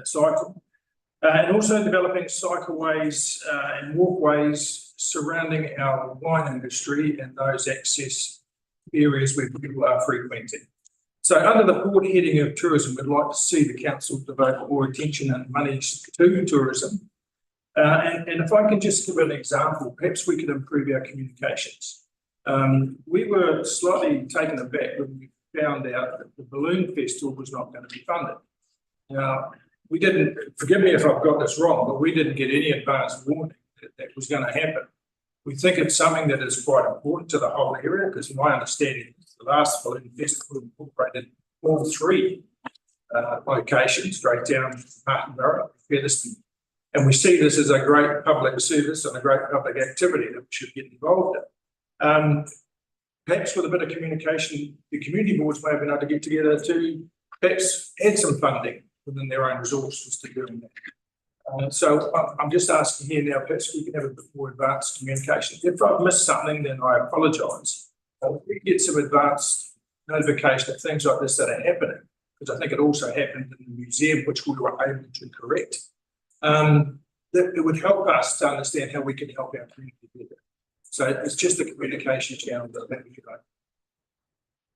cycle. And also developing cycleways and walkways surrounding our wine industry and those access areas where people are frequenting. So under the broad heading of tourism, we'd like to see the council devote more attention and money to tourism. And if I can just give an example, perhaps we could improve our communications. We were slightly taken aback when we found out that the balloon festival was not going to be funded. Now, we didn't, forgive me if I've got this wrong, but we didn't get any advance warning that was going to happen. We think it's something that is quite important to the whole area, because my understanding is the last balloon festival incorporated all 3 locations, straight down Martinborough, Featherston. And we see this as a great public service and a great public activity that we should get involved in. Perhaps with a bit of communication, the community boards may have been able to get together to perhaps add some funding within their own resources to doing that. So I'm just asking here now, perhaps we can have a bit more advanced communication. If I've missed something, then I apologise. we get some advanced notification of things like this that are happening, because I think it also happened in the museum, which we were able to correct. That it would help us to understand how we can help our community better. So it's just the communication channel that we could open.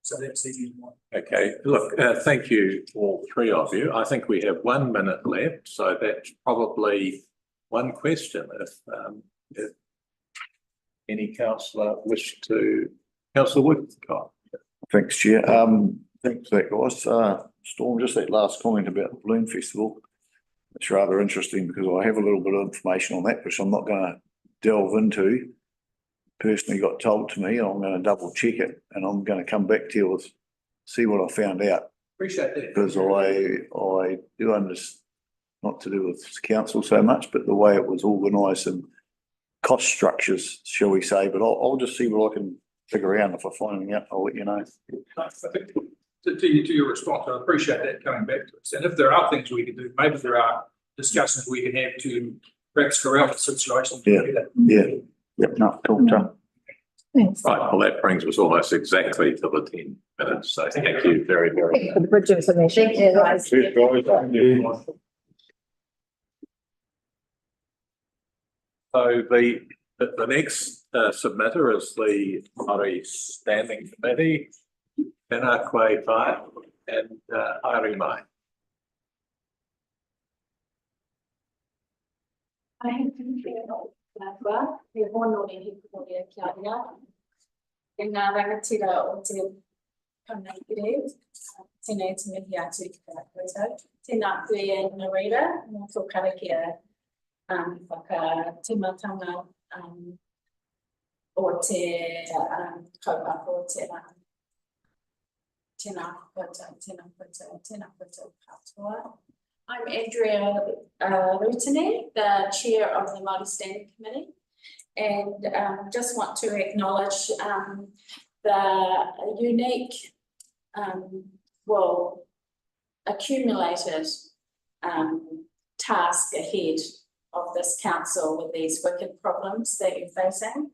So that's the easy one. Okay, look, thank you, all three of you. I think we have 1 minute left, so that's probably one question if any councillor wish to, councillor Woodcock. Thanks, Chair. Thanks for that, guys. Storm, just that last comment about the balloon festival. It's rather interesting because I have a little bit of information on that, which I'm not going to delve into. Personally got told to me, I'm going to double check it and I'm going to come back to you with, see what I found out. Appreciate that. Because I do understand, not to do with council so much, but the way it was organised and cost structures, shall we say, but I'll just see what I can figure out. If I find anything out, I'll let you know. To your response, I appreciate that coming back to us. And if there are things we can do, maybe there are discussions we can have to perhaps corral the situation. Yep, no, cool, John. Thanks. Right, well, that brings us almost exactly to the 10 minutes, so thank you very, very Thank you for the bridge information. Thank you, guys. Cheers, guys. Thank you. So the next submitter is the Māori Standing Committee, Tēnā koe whai and Haere mai. He hono e he kumoria kia ria. E ngā rangatira o te panaikere, tēnei te mihi atu ki tā koutou. Tēnā koe e Narita, mō tō karakia whaka timatanga o te kaupapa o te tēnā koutou katoa. I'm Andrea Rutene, the chair of the Māori Standing Committee, and just want to acknowledge the unique, accumulated task ahead of this council with these wicked problems that you're facing,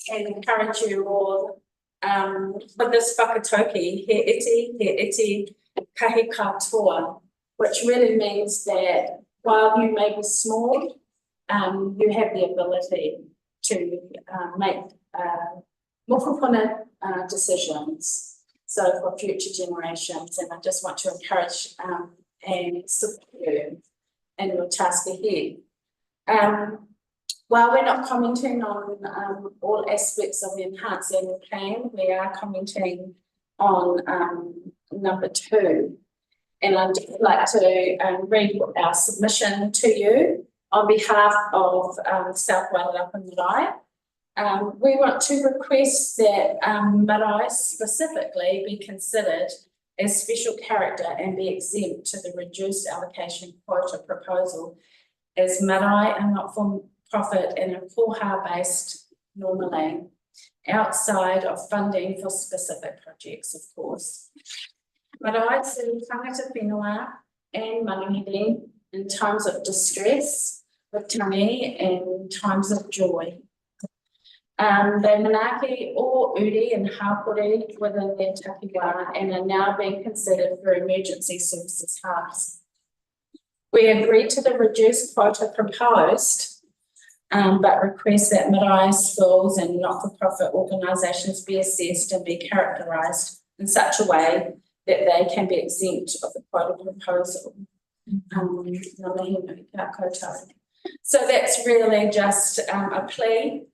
and encourage you all with this whakatoki, he iti kahi katoa, which really means that while you may be small, you have the ability to make mokopuna decisions. So for future generations, and I just want to encourage and support you in your task ahead. While we're not commenting on all aspects of the Enhance Annual Plan, we are commenting on number 2. And I'd like to read our submission to you on behalf of South Wairarapa Marae. We want to request that marae specifically be considered as special character and be exempt to the reduced allocation quota proposal, as marae are not for profit and are koha-based normally, outside of funding for specific projects, of course. Marae serve tangata whenua and manuhiri in times of distress, with tangi and times of joy. They manaaki or uri and hapori within their takiwā and are now being considered for emergency services hubs. We agree to the reduced quota proposed, but request that marae schools and not-for-profit organisations be assessed and be characterised in such a way that they can be exempt of the quota proposal. So that's really just a plea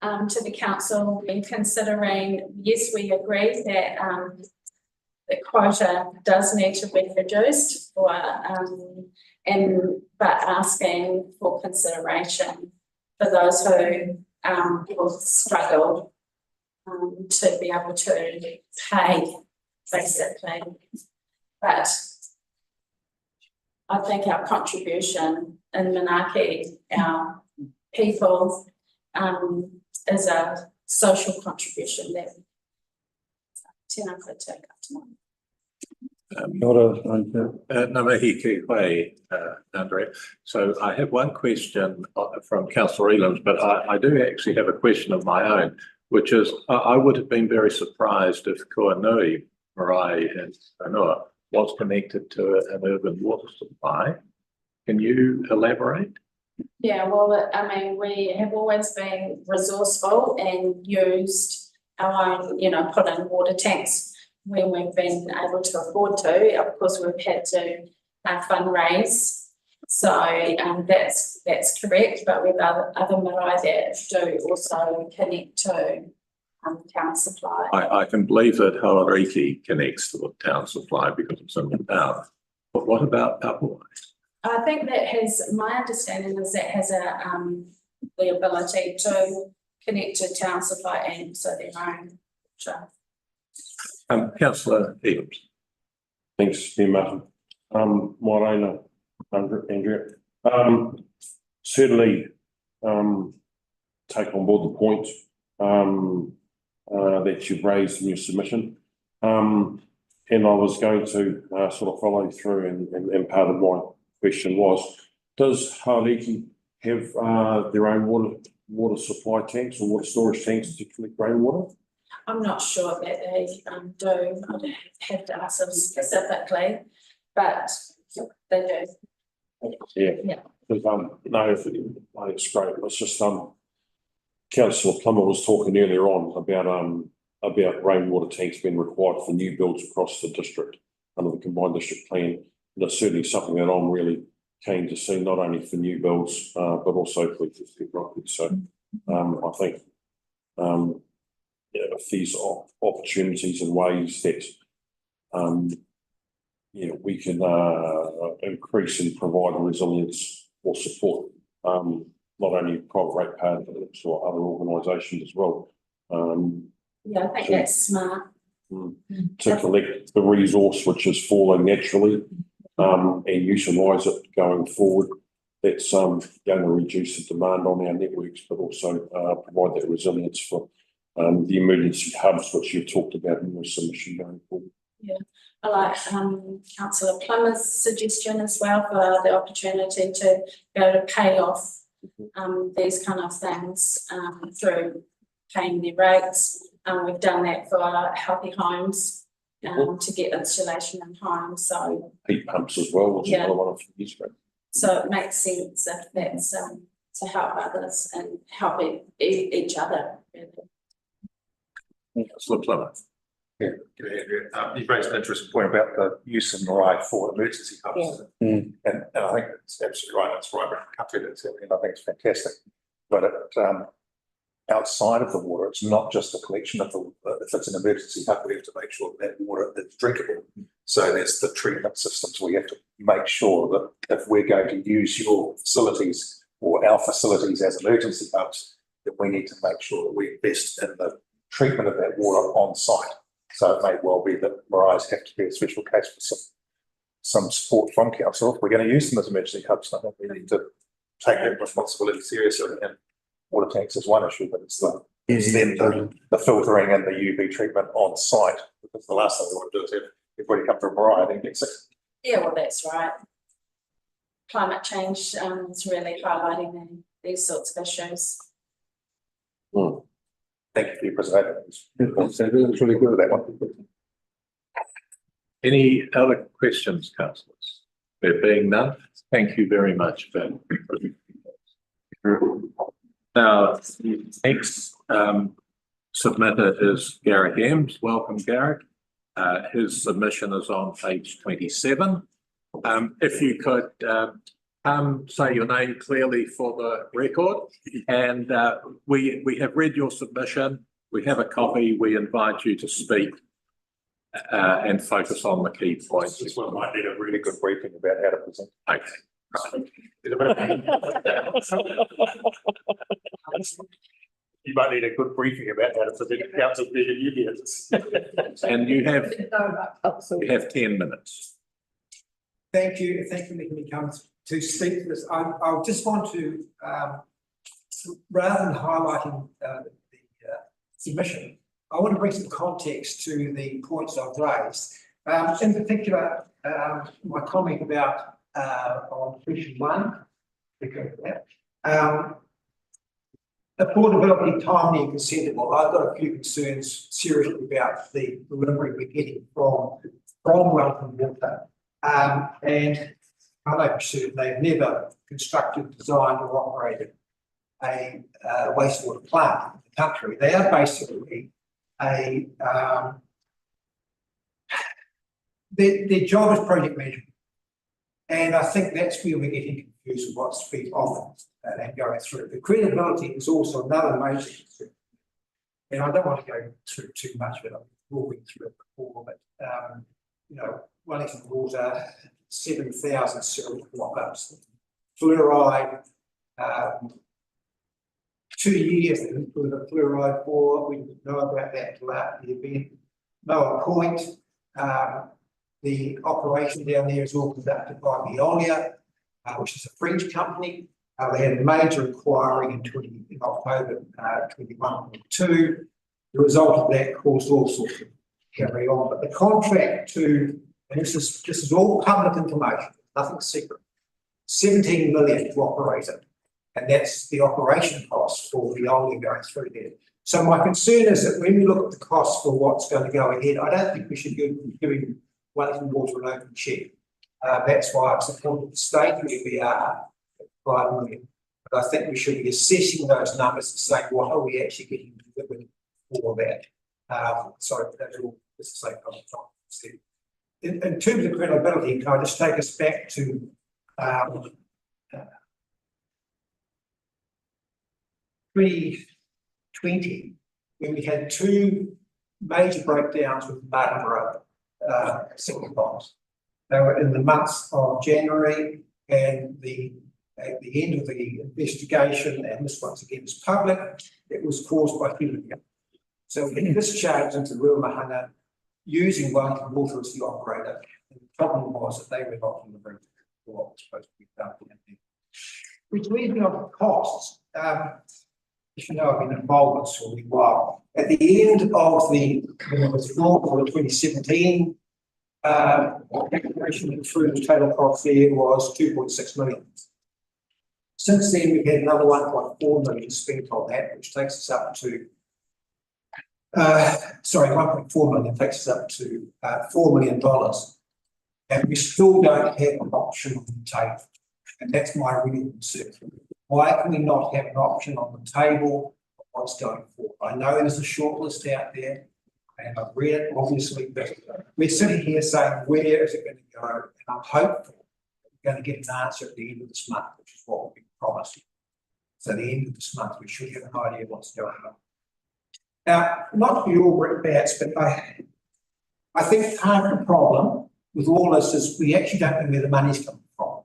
to the council in considering, yes, we agree that the quota does need to be reduced, but asking for consideration for those who will struggle to be able to pay, basically. But I think our contribution in Manaaki, our people, is a social contribution that tēnā koutou katoa. Ngā mihi ki koe, Andrea. So I have one question from Councillor Elands, but I do actually have a question of my own. which is, I would have been very surprised if Koanui, Marae and Anua was connected to an urban water supply. Can you elaborate? Yeah, well, I mean, we have always been resourceful and used our own, put in water tanks when we've been able to afford to. Of course, we've had to fundraise. So that's correct, but with other marae that do also connect to town supply. I can believe that Hauriki connects to the town supply because it's in the town. But what about Papua? I think that has, my understanding is that has the ability to connect to town supply and so their own. Councillor Eames. Thanks, Chair Martin. Morena, Andrea. Certainly, take on board the point that you've raised in your submission. And I was going to sort of follow through and part of my question was, does Hauriki have their own water supply tanks or water storage tanks to collect rainwater? I'm not sure that they do. I'd have to ask them specifically, but they do. Yeah. Because, no, it's great. It's just Councillor Plummer was talking earlier on about rainwater tanks being required for new builds across the district under the combined district plan. And it's certainly something that I'm really keen to see, not only for new builds, but also for records. So I think if these opportunities and ways that we can increase and provide resilience or support not only private ratepayers but also other organisations as well. Yeah, I think that's smart. To collect the resource which is falling naturally and utilise it going forward. That's going to reduce the demand on our networks, but also provide that resilience for the emergency hubs which you've talked about in your submission going forward. Yeah, I like Councillor Plummer's suggestion as well for the opportunity to be able to pay off these kind of things through paying their rates. We've done that for healthy homes to get installation in homes. So heat pumps as well, which is another one of these. So it makes sense if that's to help others and help each other. Councillor Plummer. Yeah, you've raised an interesting point about the use of Marae for emergency hubs. And I think it's absolutely right. That's right around the country. And I think it's fantastic. But outside of the water, it's not just a collection of if it's an emergency hub, we have to make sure that water is drinkable. So there's the treatment systems. We have to make sure that if we're going to use your facilities or our facilities as emergency hubs, that we need to make sure that we invest in the treatment of that water on site. So it may well be that Marae's have to be a special case for some support from council. If we're going to use them as emergency hubs, I think we need to take that responsibility seriously. And water tanks is one issue, but it's then the filtering and the UV treatment on site. Because the last thing we want to do is have everybody come from Marae and then get sick. Yeah, well, that's right. Climate change is really highlighting these sorts of issues. Thank you for your presentation. It's really good with that one. Any other questions, councillors? There being none, thank you very much, Ben. Now, the next submitter is Garrick Eames. Welcome, Garrick. His submission is on page 27. If you could say your name clearly for the record, and we have read your submission. We have a copy. We invite you to speak and focus on the key points. This one might need a really good briefing about how to present. Okay. You might need a good briefing about how to present a council meeting. And you have 10 minutes. Thank you for letting me come to speak to this. I just want to, rather than highlighting the submission, I want to bring some context to the points I've raised. In particular, my comment about on question 1, because affordability, timely and consentable. I've got a few concerns seriously about the delivery we're getting from Wellington Water. And I know for certain they've never constructed, designed or operated a wastewater plant in the country. They are basically their job is project management. And I think that's where we're getting confused with what's being offered and going through. The credibility is also another major concern. And I don't want to go through too much of it. I've walking through it before, but you know, Wellington Water, 7,000 serial lockups, fluoride, 2 years they included a fluoride for. We didn't know about that till after the event. Noah Point, the operation down there is all conducted by Veolia, which is a French company. They had a major inquiry in October 21.2. The result of that caused all sorts of carry on. But the contract to, and this is all public information, nothing secret, 17 million to operate it. And that's the operation cost for Veolia going through there. So my concern is that when we look at the cost for what's going to go ahead, I don't think we should be giving Wellington Water an open check. That's why I've supported the state where we are at 5 million. But I think we should be assessing those numbers and saying, what are we actually getting delivered for that? So that's all just the same comment. In terms of credibility, can I just take us back to 2020, when we had two major breakdowns with Martinborough single bonds. They were in the months of January, and at the end of the investigation, and this once again is public, it was caused by helium. So we had discharged into Ruamahanga using Wellington Water as the operator. And the problem was that they were not delivering what was supposed to be done. Which leads me on to costs. As you know, I've been involved with this for a while. At the end of the withdrawal for the 2017 declaration, through the total cost there was 2.6 million. Since then, we've had another 1.4 million spent on that, which takes us up to 1.4 million takes us up to $4 million. And we still don't have an option on the table. And that's my real concern. Why can we not have an option on the table of what's going forward? I know there's a short list out there, and I've read it, obviously, but we're sitting here saying, where is it going to go? And I'm hopeful that we're going to get an answer at the end of this month, which is what we've been promised. So at the end of this month, we should have an idea of what's going on. Now, not to be all brickbats, but I think part of the problem with all this is we actually don't know where the money's coming from.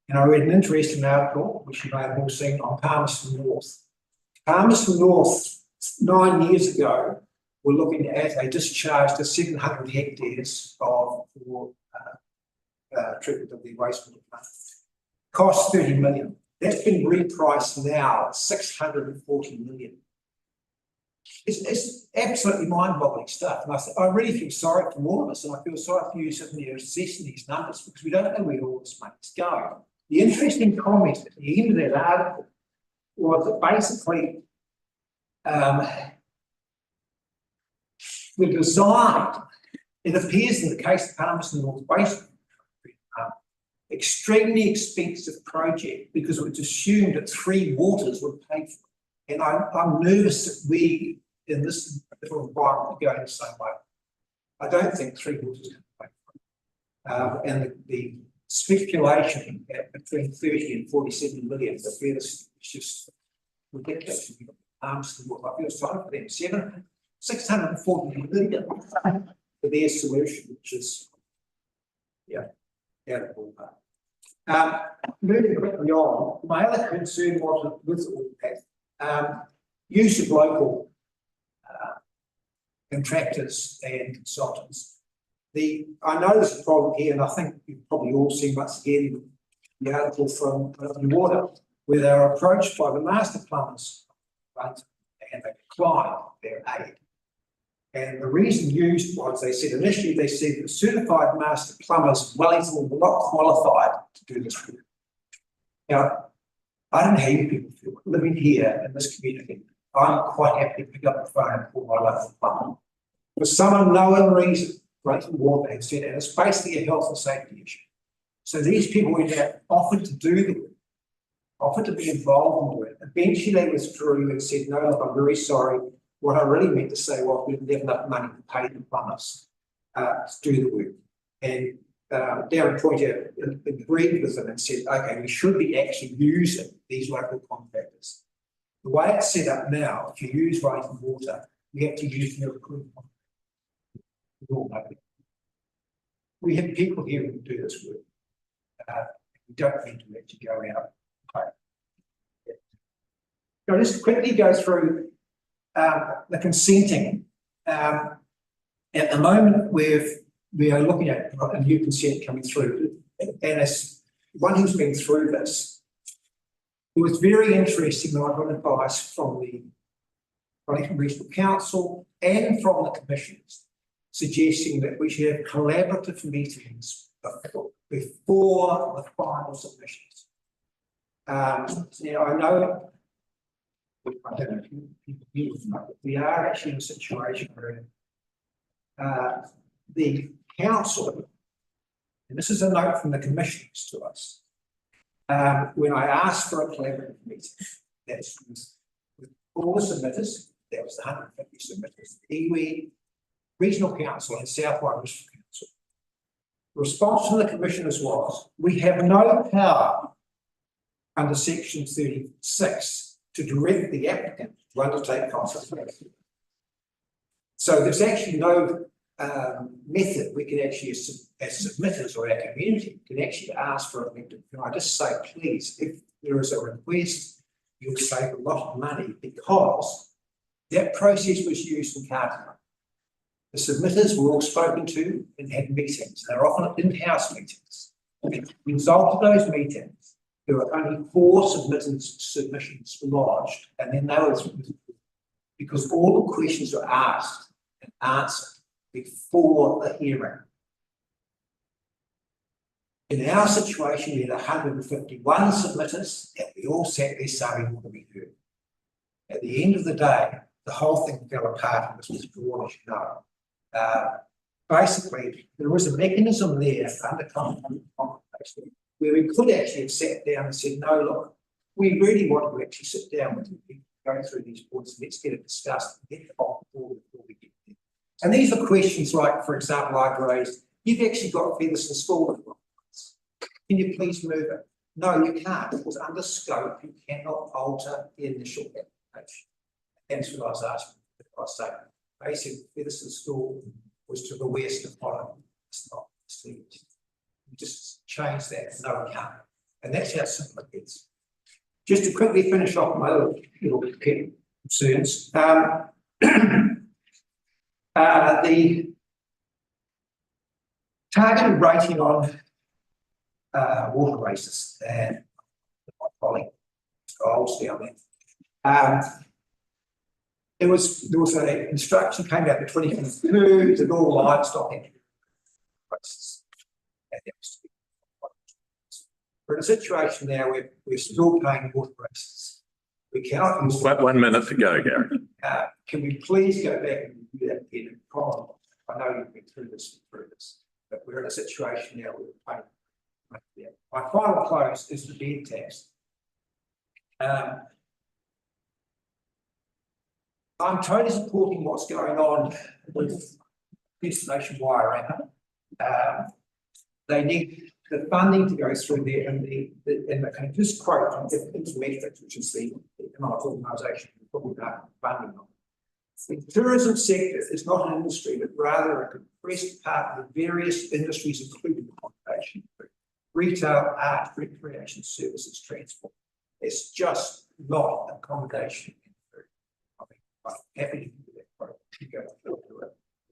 And I read an interesting article, which you may have all seen, on Palmerston North. Palmerston North, 9 years ago, were looking at a discharge to 700 hectares for treatment of the wastewater plant. Cost 30 million. That's been repriced now at 640 million. It's absolutely mind-boggling stuff. And I really feel sorry for all of us, and I feel sorry for you sitting there assessing these numbers, because we don't know where all this money's going. The interesting comment at the end of that article was that basically the design, it appears in the case of Palmerston North Wastewater, extremely expensive project, because it was assumed that Three Waters would pay for it. And I'm nervous that we, in this little environment, are going the same way. I don't think Three Waters can pay for it. And the speculation at between 30 and 47 million, the fairness is just ridiculous. I feel sorry for them. 640 million for their solution, which is, yeah, out of the ballpark. Moving quickly on, my other concern was with all that, use of local contractors and consultants. I know there's a problem here, and I think you've probably all seen once again the article from the Water, where they were approached by the master plumbers, right, and they declined their aid. And the reason used was, they said initially, they said the certified master plumbers in Wellington were not qualified to do this work. Now, I don't know how you people feel, but living here in this community, I'm quite happy to pick up the phone and call my local plumber. For some unknown reason, drinking water has said, and it's basically a health and safety issue. So these people went out, offered to do the work, offered to be involved in the work. Eventually they withdrew and said, no, look, I'm very sorry. What I really meant to say was we didn't have enough money to pay the plumbers to do the work. And Darren pointed out, agreed with them and said, okay, we should be actually using these local contractors. The way it's set up now, if you use Wellington Water, you have to use their recruitment. We have people here who do this work. We don't need to actually go out. I'll just quickly go through the consenting. At the moment, we are looking at a new consent coming through, and as one who's been through this, it was very interesting that I got advice from the Wellington Regional Council and from the commissioners, suggesting that we should have collaborative meetings before the final submissions. Now I know, I don't know if people here would know, but we are actually in a situation where the council, and this is a note from the commissioners to us, when I asked for a collaborative meeting, that's with all the submitters, that was the 150 submitters, iwi, Regional Council and South Wairakei District Council. The response from the commissioners was, we have no power under section 36 to direct the applicant to undertake consultation. So there's actually no method we can actually, as submitters or our community, can actually ask for a meeting. Can I just say, please, if there is a request, you'll save a lot of money because that process was used in Kātima. The submitters were all spoken to and had meetings. They're often in-house meetings. As a result of those meetings, there were only 4 submissions lodged, and then they were because all the questions were asked and answered before the hearing. In our situation, we had 151 submitters, and we all sat there saying what we heard. At the end of the day, the whole thing fell apart and was withdrawn, as you know. Basically, there was a mechanism there under consultation where we could actually have sat down and said, no, look, we really want to actually sit down with you, go through these points, let's get it discussed and get it off before we get there. And these are questions like, for example, I raised, you've actually got Featherston School. Can you please move it? No, you can't. It was under scope. You cannot alter the initial application. That's what I was asking. I was saying, basically, Featherston School was to the west of Holland. It's not. You just change that. No, we can't. And that's how simple it gets. Just to quickly finish off my little concerns. The targeted rating on water races and my colleague Goals down there. There was a instruction came out the 2022 that all livestock races. We're in a situation now where we're still paying water races. We cannot use 1 minute to go, Gary. Can we please go back and do that again? I know you've been through this, but we're in a situation now where we're paying. My final close is the bed tax. I'm totally supporting what's going on with Destination Wairarapa. They need the funding to go through there, and I can just quote on Intermetrics, which is the economic organisation who probably not funding on. The tourism sector is not an industry, but rather a compressed part of the various industries, including accommodation, retail, art, recreation, services, transport. It's just not accommodation. I mean, I'm happy to do that quote.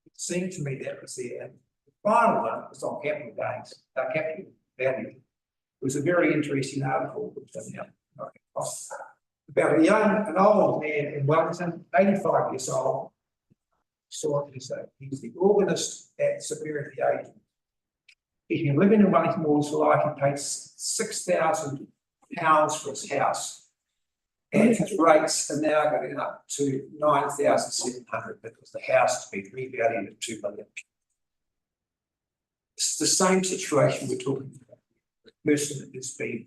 It seemed to me that was there. And the final one was on capital gains, capital value. It was a very interesting article which about an old man in Wellington, 85 years old. So he's the organist at Severity Agent. He's been living in Wellington all his life. He paid $6,000 pounds for his house. And his rates are now going up to 9,700 because the house has been revalued at 2 million. It's the same situation we're talking about. The person that has been,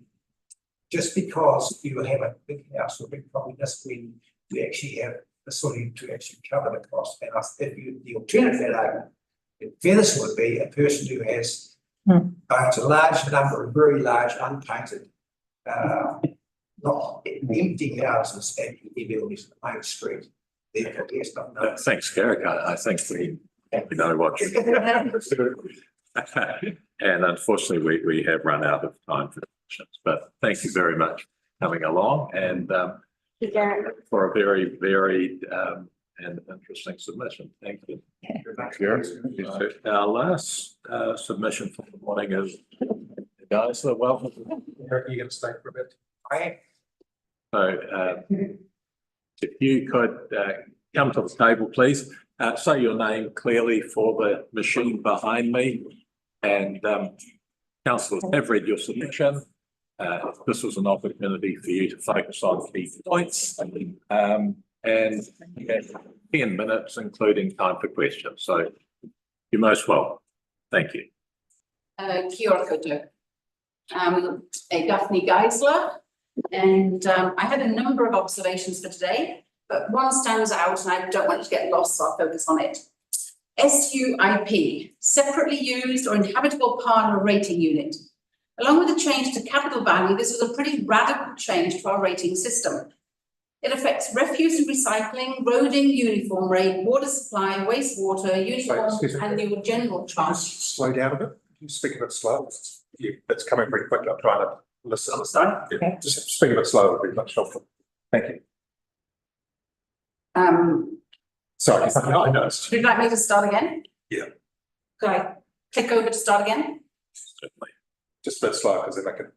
just because you have a big house or a big property doesn't mean you actually have the sort of to actually cover the cost. And if you, the alternative argument, fairness would be a person who has owns a large number of very large unpainted, not empty houses and he buildings on the main street. Therefore, yes, not no. Thanks, Garrick. I think we know what. And unfortunately, we have run out of time for questions, but thank you very much for coming along and for a very varied and interesting submission. Thank you. Our last submission for the morning is guys, so welcome. You're going to stay for a bit? I am. So if you could come to the table, please. Say your name clearly for the machine behind me. And councillors have read your submission. This was an opportunity for you to focus on key points. And you have 10 minutes, including time for questions. So you're most welcome. Thank you. Kia ora koutou. Daphne Geisler. And I had a number of observations for today, but one stands out and I don't want it to get lost, so I'll focus on it. SUIP, separately used or inhabitable part of a rating unit. Along with the change to capital value, this was a pretty radical change to our rating system. It affects refuse and recycling, roading, uniform rate, water supply, wastewater, uniform annual general charge. Slow down a bit. You speak a bit slow. It's coming pretty quickly. I'm trying to listen. Yeah, just speak a bit slower would be much helpful. Thank you. Sorry, I noticed. Would you like me to start again? Yeah. Could I click over to start again? Certainly. Just a bit slow because then I can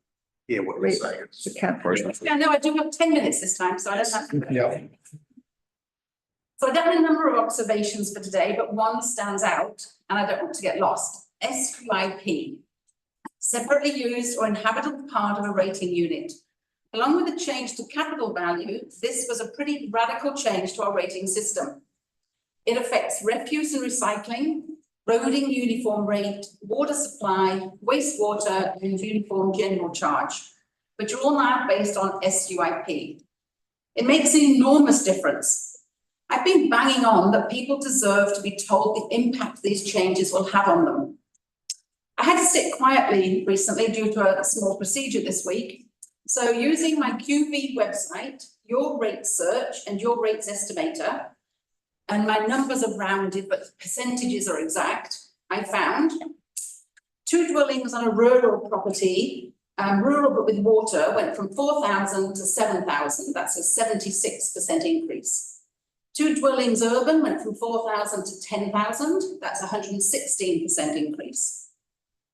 hear what you're saying. Yeah, no, I do have 10 minutes this time, so I don't have to. Yeah. So I've done a number of observations for today, but one stands out and I don't want to get lost. SUIP, separately used or inhabitable part of a rating unit. Along with the change to capital value, this was a pretty radical change to our rating system. It affects refuse and recycling, roading uniform rate, water supply, wastewater, and uniform general charge, which are all now based on SUIP. It makes an enormous difference. I've been banging on that people deserve to be told the impact these changes will have on them. I had to sit quietly recently due to a small procedure this week. So using my QV website, your rate search and your rates estimator, and my numbers are rounded, but percentages are exact, I found 2 dwellings on a rural property, rural but with water, went from 4,000 to 7,000. That's a 76% increase. 2 dwellings urban went from 4,000 to 10,000. That's a 116% increase.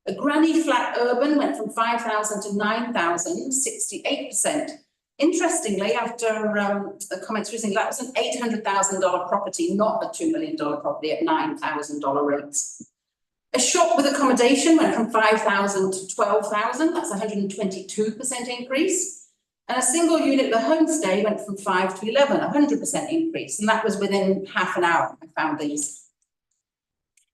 A granny flat urban went from 5,000 to 9,000, 68%. Interestingly, after the comments recently, that was an $800,000 property, not a $2 million property at $9,000 rates. A shop with accommodation went from 5,000 to 12,000. That's a 122% increase. And a single unit with a homestay went from 5 to 11, 100% increase. And that was within half an hour I found these.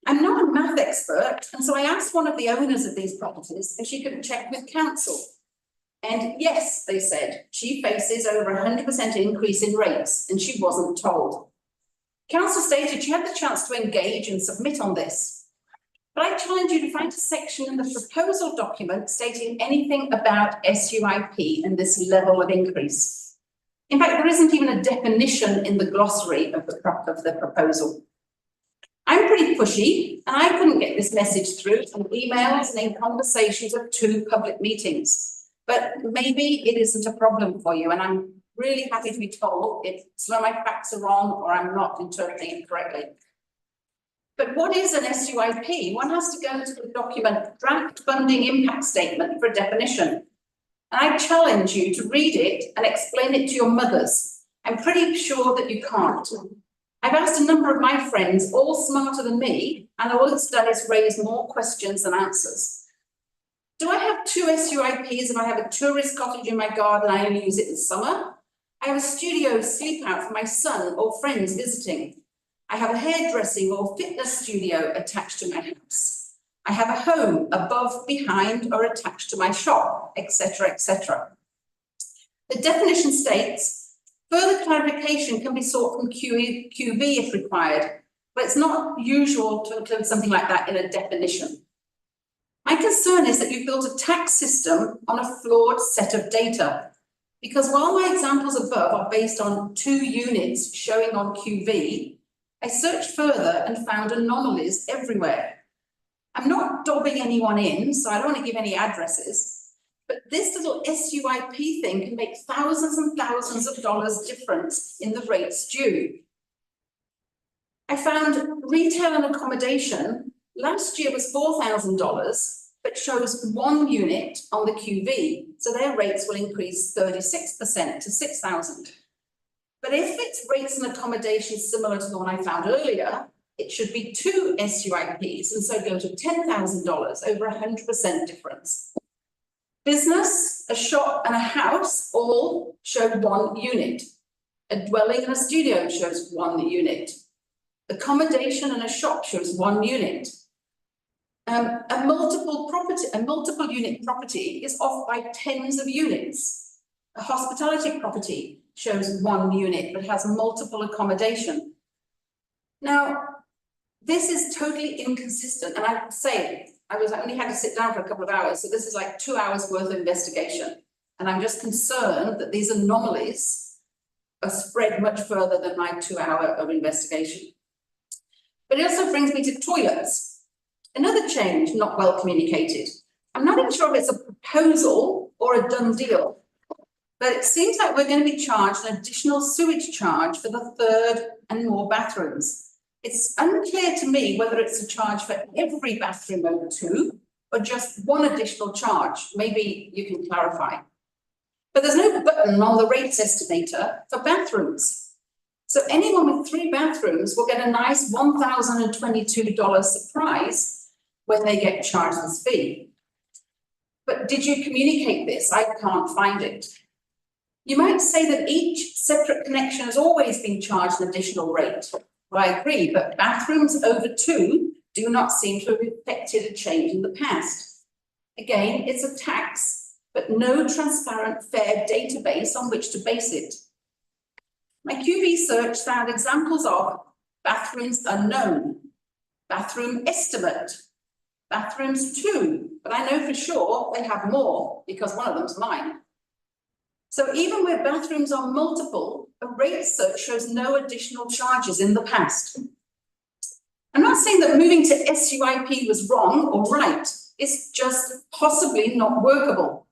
I'm not a math expert, and so I asked one of the owners of these properties if she could check with council. And yes, they said, she faces over 100% increase in rates, and she wasn't told. Council stated she had the chance to engage and submit on this. But I challenge you to find a section in the proposal document stating anything about SUIP and this level of increase. In fact, there isn't even a definition in the glossary of the proposal. I'm pretty pushy, and I couldn't get this message through from emails and in conversations of 2 public meetings. But maybe it isn't a problem for you, and I'm really happy to be told if some of my facts are wrong or I'm not interpreting it correctly. But what is an SUIP? One has to go to the document draft funding impact statement for a definition. And I challenge you to read it and explain it to your mothers. I'm pretty sure that you can't. I've asked a number of my friends, all smarter than me, and all it's done is raise more questions than answers. Do I have two SUIPs if I have a tourist cottage in my garden, I only use it in summer? I have a studio sleep out for my son or friends visiting. I have a hairdressing or fitness studio attached to my house. I have a home above, behind, or attached to my shop, etc., etc. The definition states, further clarification can be sought from QB if required, but it's not usual to include something like that in a definition. My concern is that you've built a tax system on a flawed set of data, because while my examples above are based on 2 units showing on QV, I searched further and found anomalies everywhere. I'm not dobbing anyone in, so I don't want to give any addresses, but this little SUIP thing can make thousands and thousands of dollars difference in the rates due. I found retail and accommodation last year was $4,000, but shows 1 unit on the QV, so their rates will increase 36% to $6,000. But if it's rates and accommodation similar to the one I found earlier, it should be 2 SUIPs, and so go to $10,000, over 100% difference. Business, a shop and a house all show 1 unit. A dwelling and a studio shows 1 unit. Accommodation and a shop shows 1 unit. A multiple unit property is off by tens of units. A hospitality property shows 1 unit but has multiple accommodation. Now, this is totally inconsistent, and I say I only had to sit down for a couple of hours, so this is like 2 hours worth of investigation, and I'm just concerned that these anomalies are spread much further than my 2 hour of investigation. But it also brings me to toilets. Another change not well communicated. I'm not even sure if it's a proposal or a done deal, but it seems like we're going to be charged an additional sewage charge for the 3rd and more bathrooms. It's unclear to me whether it's a charge for every bathroom over 2 or just 1 additional charge. Maybe you can clarify. But there's no button on the rates estimator for bathrooms. So anyone with 3 bathrooms will get a nice $1,022 surprise when they get charged this fee. But did you communicate this? I can't find it. You might say that each separate connection has always been charged an additional rate. Well, I agree, but bathrooms over 2 do not seem to have affected a change in the past. Again, it's a tax, but no transparent, fair database on which to base it. My QV search found examples of bathrooms unknown, bathroom estimate, bathrooms 2, but I know for sure they have more because one of them's mine. So even where bathrooms are multiple, a rate search shows no additional charges in the past. I'm not saying that moving to SUIP was wrong or right, it's just possibly not workable.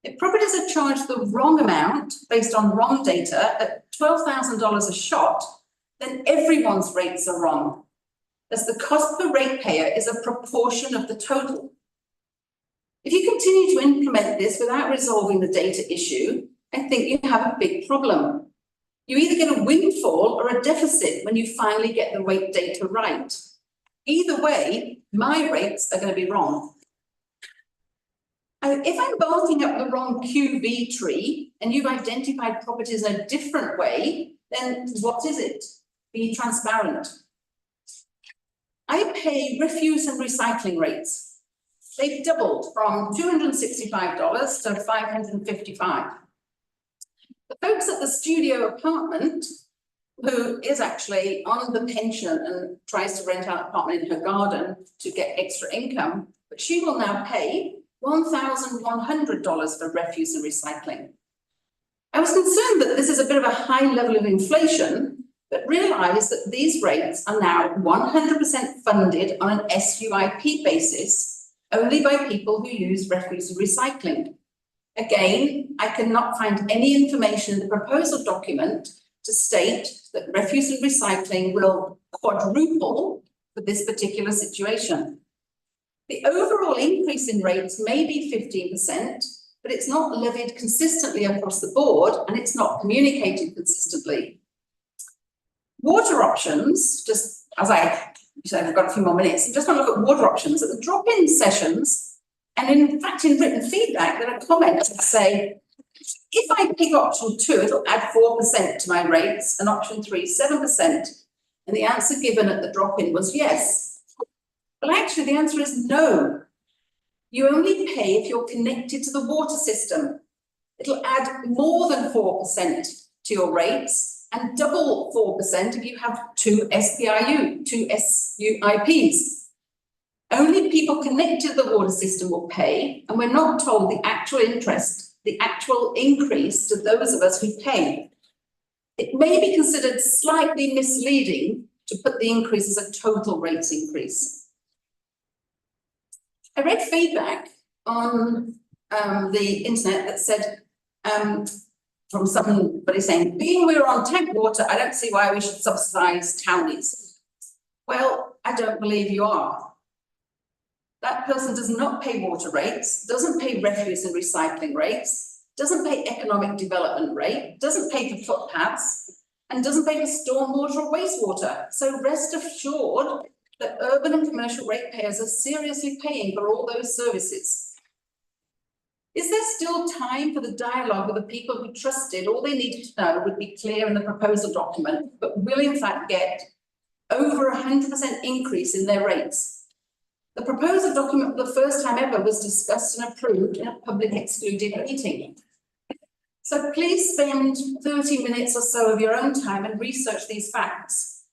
If properties are charged the wrong amount based on wrong data at $12,000 a shot, then everyone's rates are wrong, as the cost per ratepayer is a proportion of the total. If you continue to implement this without resolving the data issue, I think you have a big problem. You either get a windfall or a deficit when you finally get the rate data right. Either way, my rates are going to be wrong. If I'm barking up the wrong QV tree and you've identified properties in a different way, then what is it? Be transparent. I pay refuse and recycling rates. They've doubled from $265 to $555. The folks at the studio apartment, who is actually on the pension and tries to rent out an apartment in her garden to get extra income, but she will now pay $1,100 for refuse and recycling. I was concerned that this is a bit of a high level of inflation, but realised that these rates are now 100% funded on an SUIP basis, only by people who use refuse and recycling. Again, I cannot find any information in the proposal document to state that refuse and recycling will quadruple for this particular situation. The overall increase in rates may be 15%, but it's not levied consistently across the board and it's not communicated consistently. Water options, just as I said, I've got a few more minutes, I just want to look at water options. At the drop-in sessions, And in fact, in written feedback, there are comments that say, if I pick option 2, it'll add 4% to my rates, and option 3, 7%. And the answer given at the drop-in was yes. Well, actually, the answer is no. You only pay if you're connected to the water system. It'll add more than 4% to your rates and double 4% if you have 2 SUIPs. Only people connected to the water system will pay, and we're not told the actual interest, the actual increase to those of us who pay. It may be considered slightly misleading to put the increase as a total rates increase. I read feedback on the internet that said, from somebody saying, being we're on tank water, I don't see why we should subsidise townies. Well, I don't believe you are. That person does not pay water rates, doesn't pay refuse and recycling rates, doesn't pay economic development rate, doesn't pay for footpaths, and doesn't pay for stormwater or wastewater. So rest assured that urban and commercial ratepayers are seriously paying for all those services. Is there still time for the dialogue with the people who trusted all they needed to know would be clear in the proposal document, but will in fact get over 100% increase in their rates? The proposal document for the first time ever was discussed and approved in a public excluded meeting. So please spend 30 minutes or so of your own time and research these facts.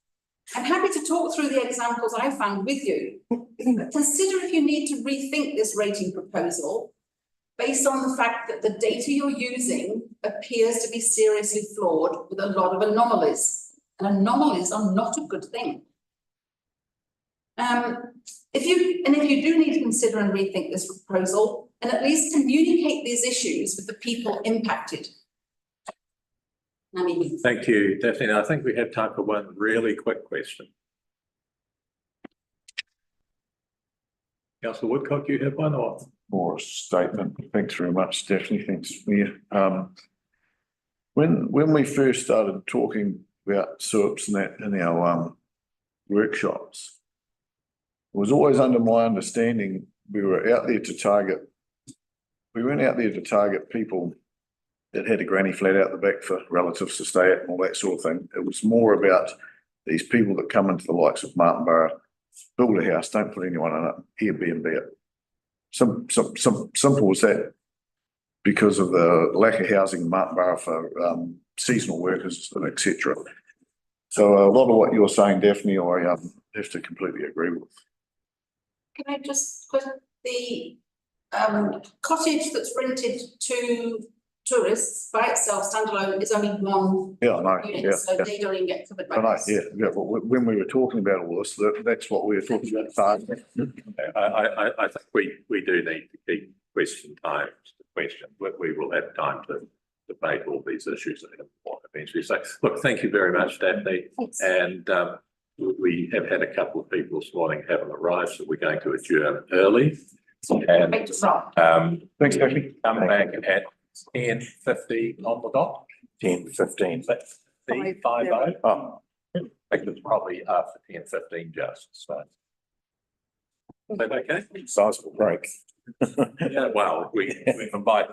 I'm happy to talk through the examples I found with you, but consider if you need to rethink this rating proposal based on the fact that the data you're using appears to be seriously flawed with a lot of anomalies, and anomalies are not a good thing. If you do need to consider and rethink this proposal, and at least communicate these issues with the people impacted. Thank you, Daphne. I think we have time for one really quick question. Councillor Woodcock, you have one or? More a statement. Thanks very much, Daphne. Thanks, Mayor. When we first started talking about SUIPs and that in our workshops, it was always under my understanding we were out there to target. We weren't out there to target people that had a granny flat out the back for relatives to stay at and all that sort of thing. It was more about these people that come into the likes of Martinborough, build a house, don't put anyone in it, Airbnb it. Simple as that, because of the lack of housing in Martinborough for seasonal workers and etc. So a lot of what you're saying, Daphne, I have to completely agree with. Can I just put the cottage that's rented to tourists by itself, standalone, is only one unit, so they don't even get covered by this. But when we were talking about all this, that's what we were talking about. I think we do need to keep question time to question. We will have time to debate all these issues eventually. So look, thank you very much, Daphne. Thanks. And we have had a couple of people this morning haven't arrived, so we're going to adjourn early. And thanks, Daphne. Come back at 10:50 on the dot. 10:15. 5:50. Oh, I think it's probably after 10:15 just, so. Is that okay? Sizable break. Yeah, well, we've invited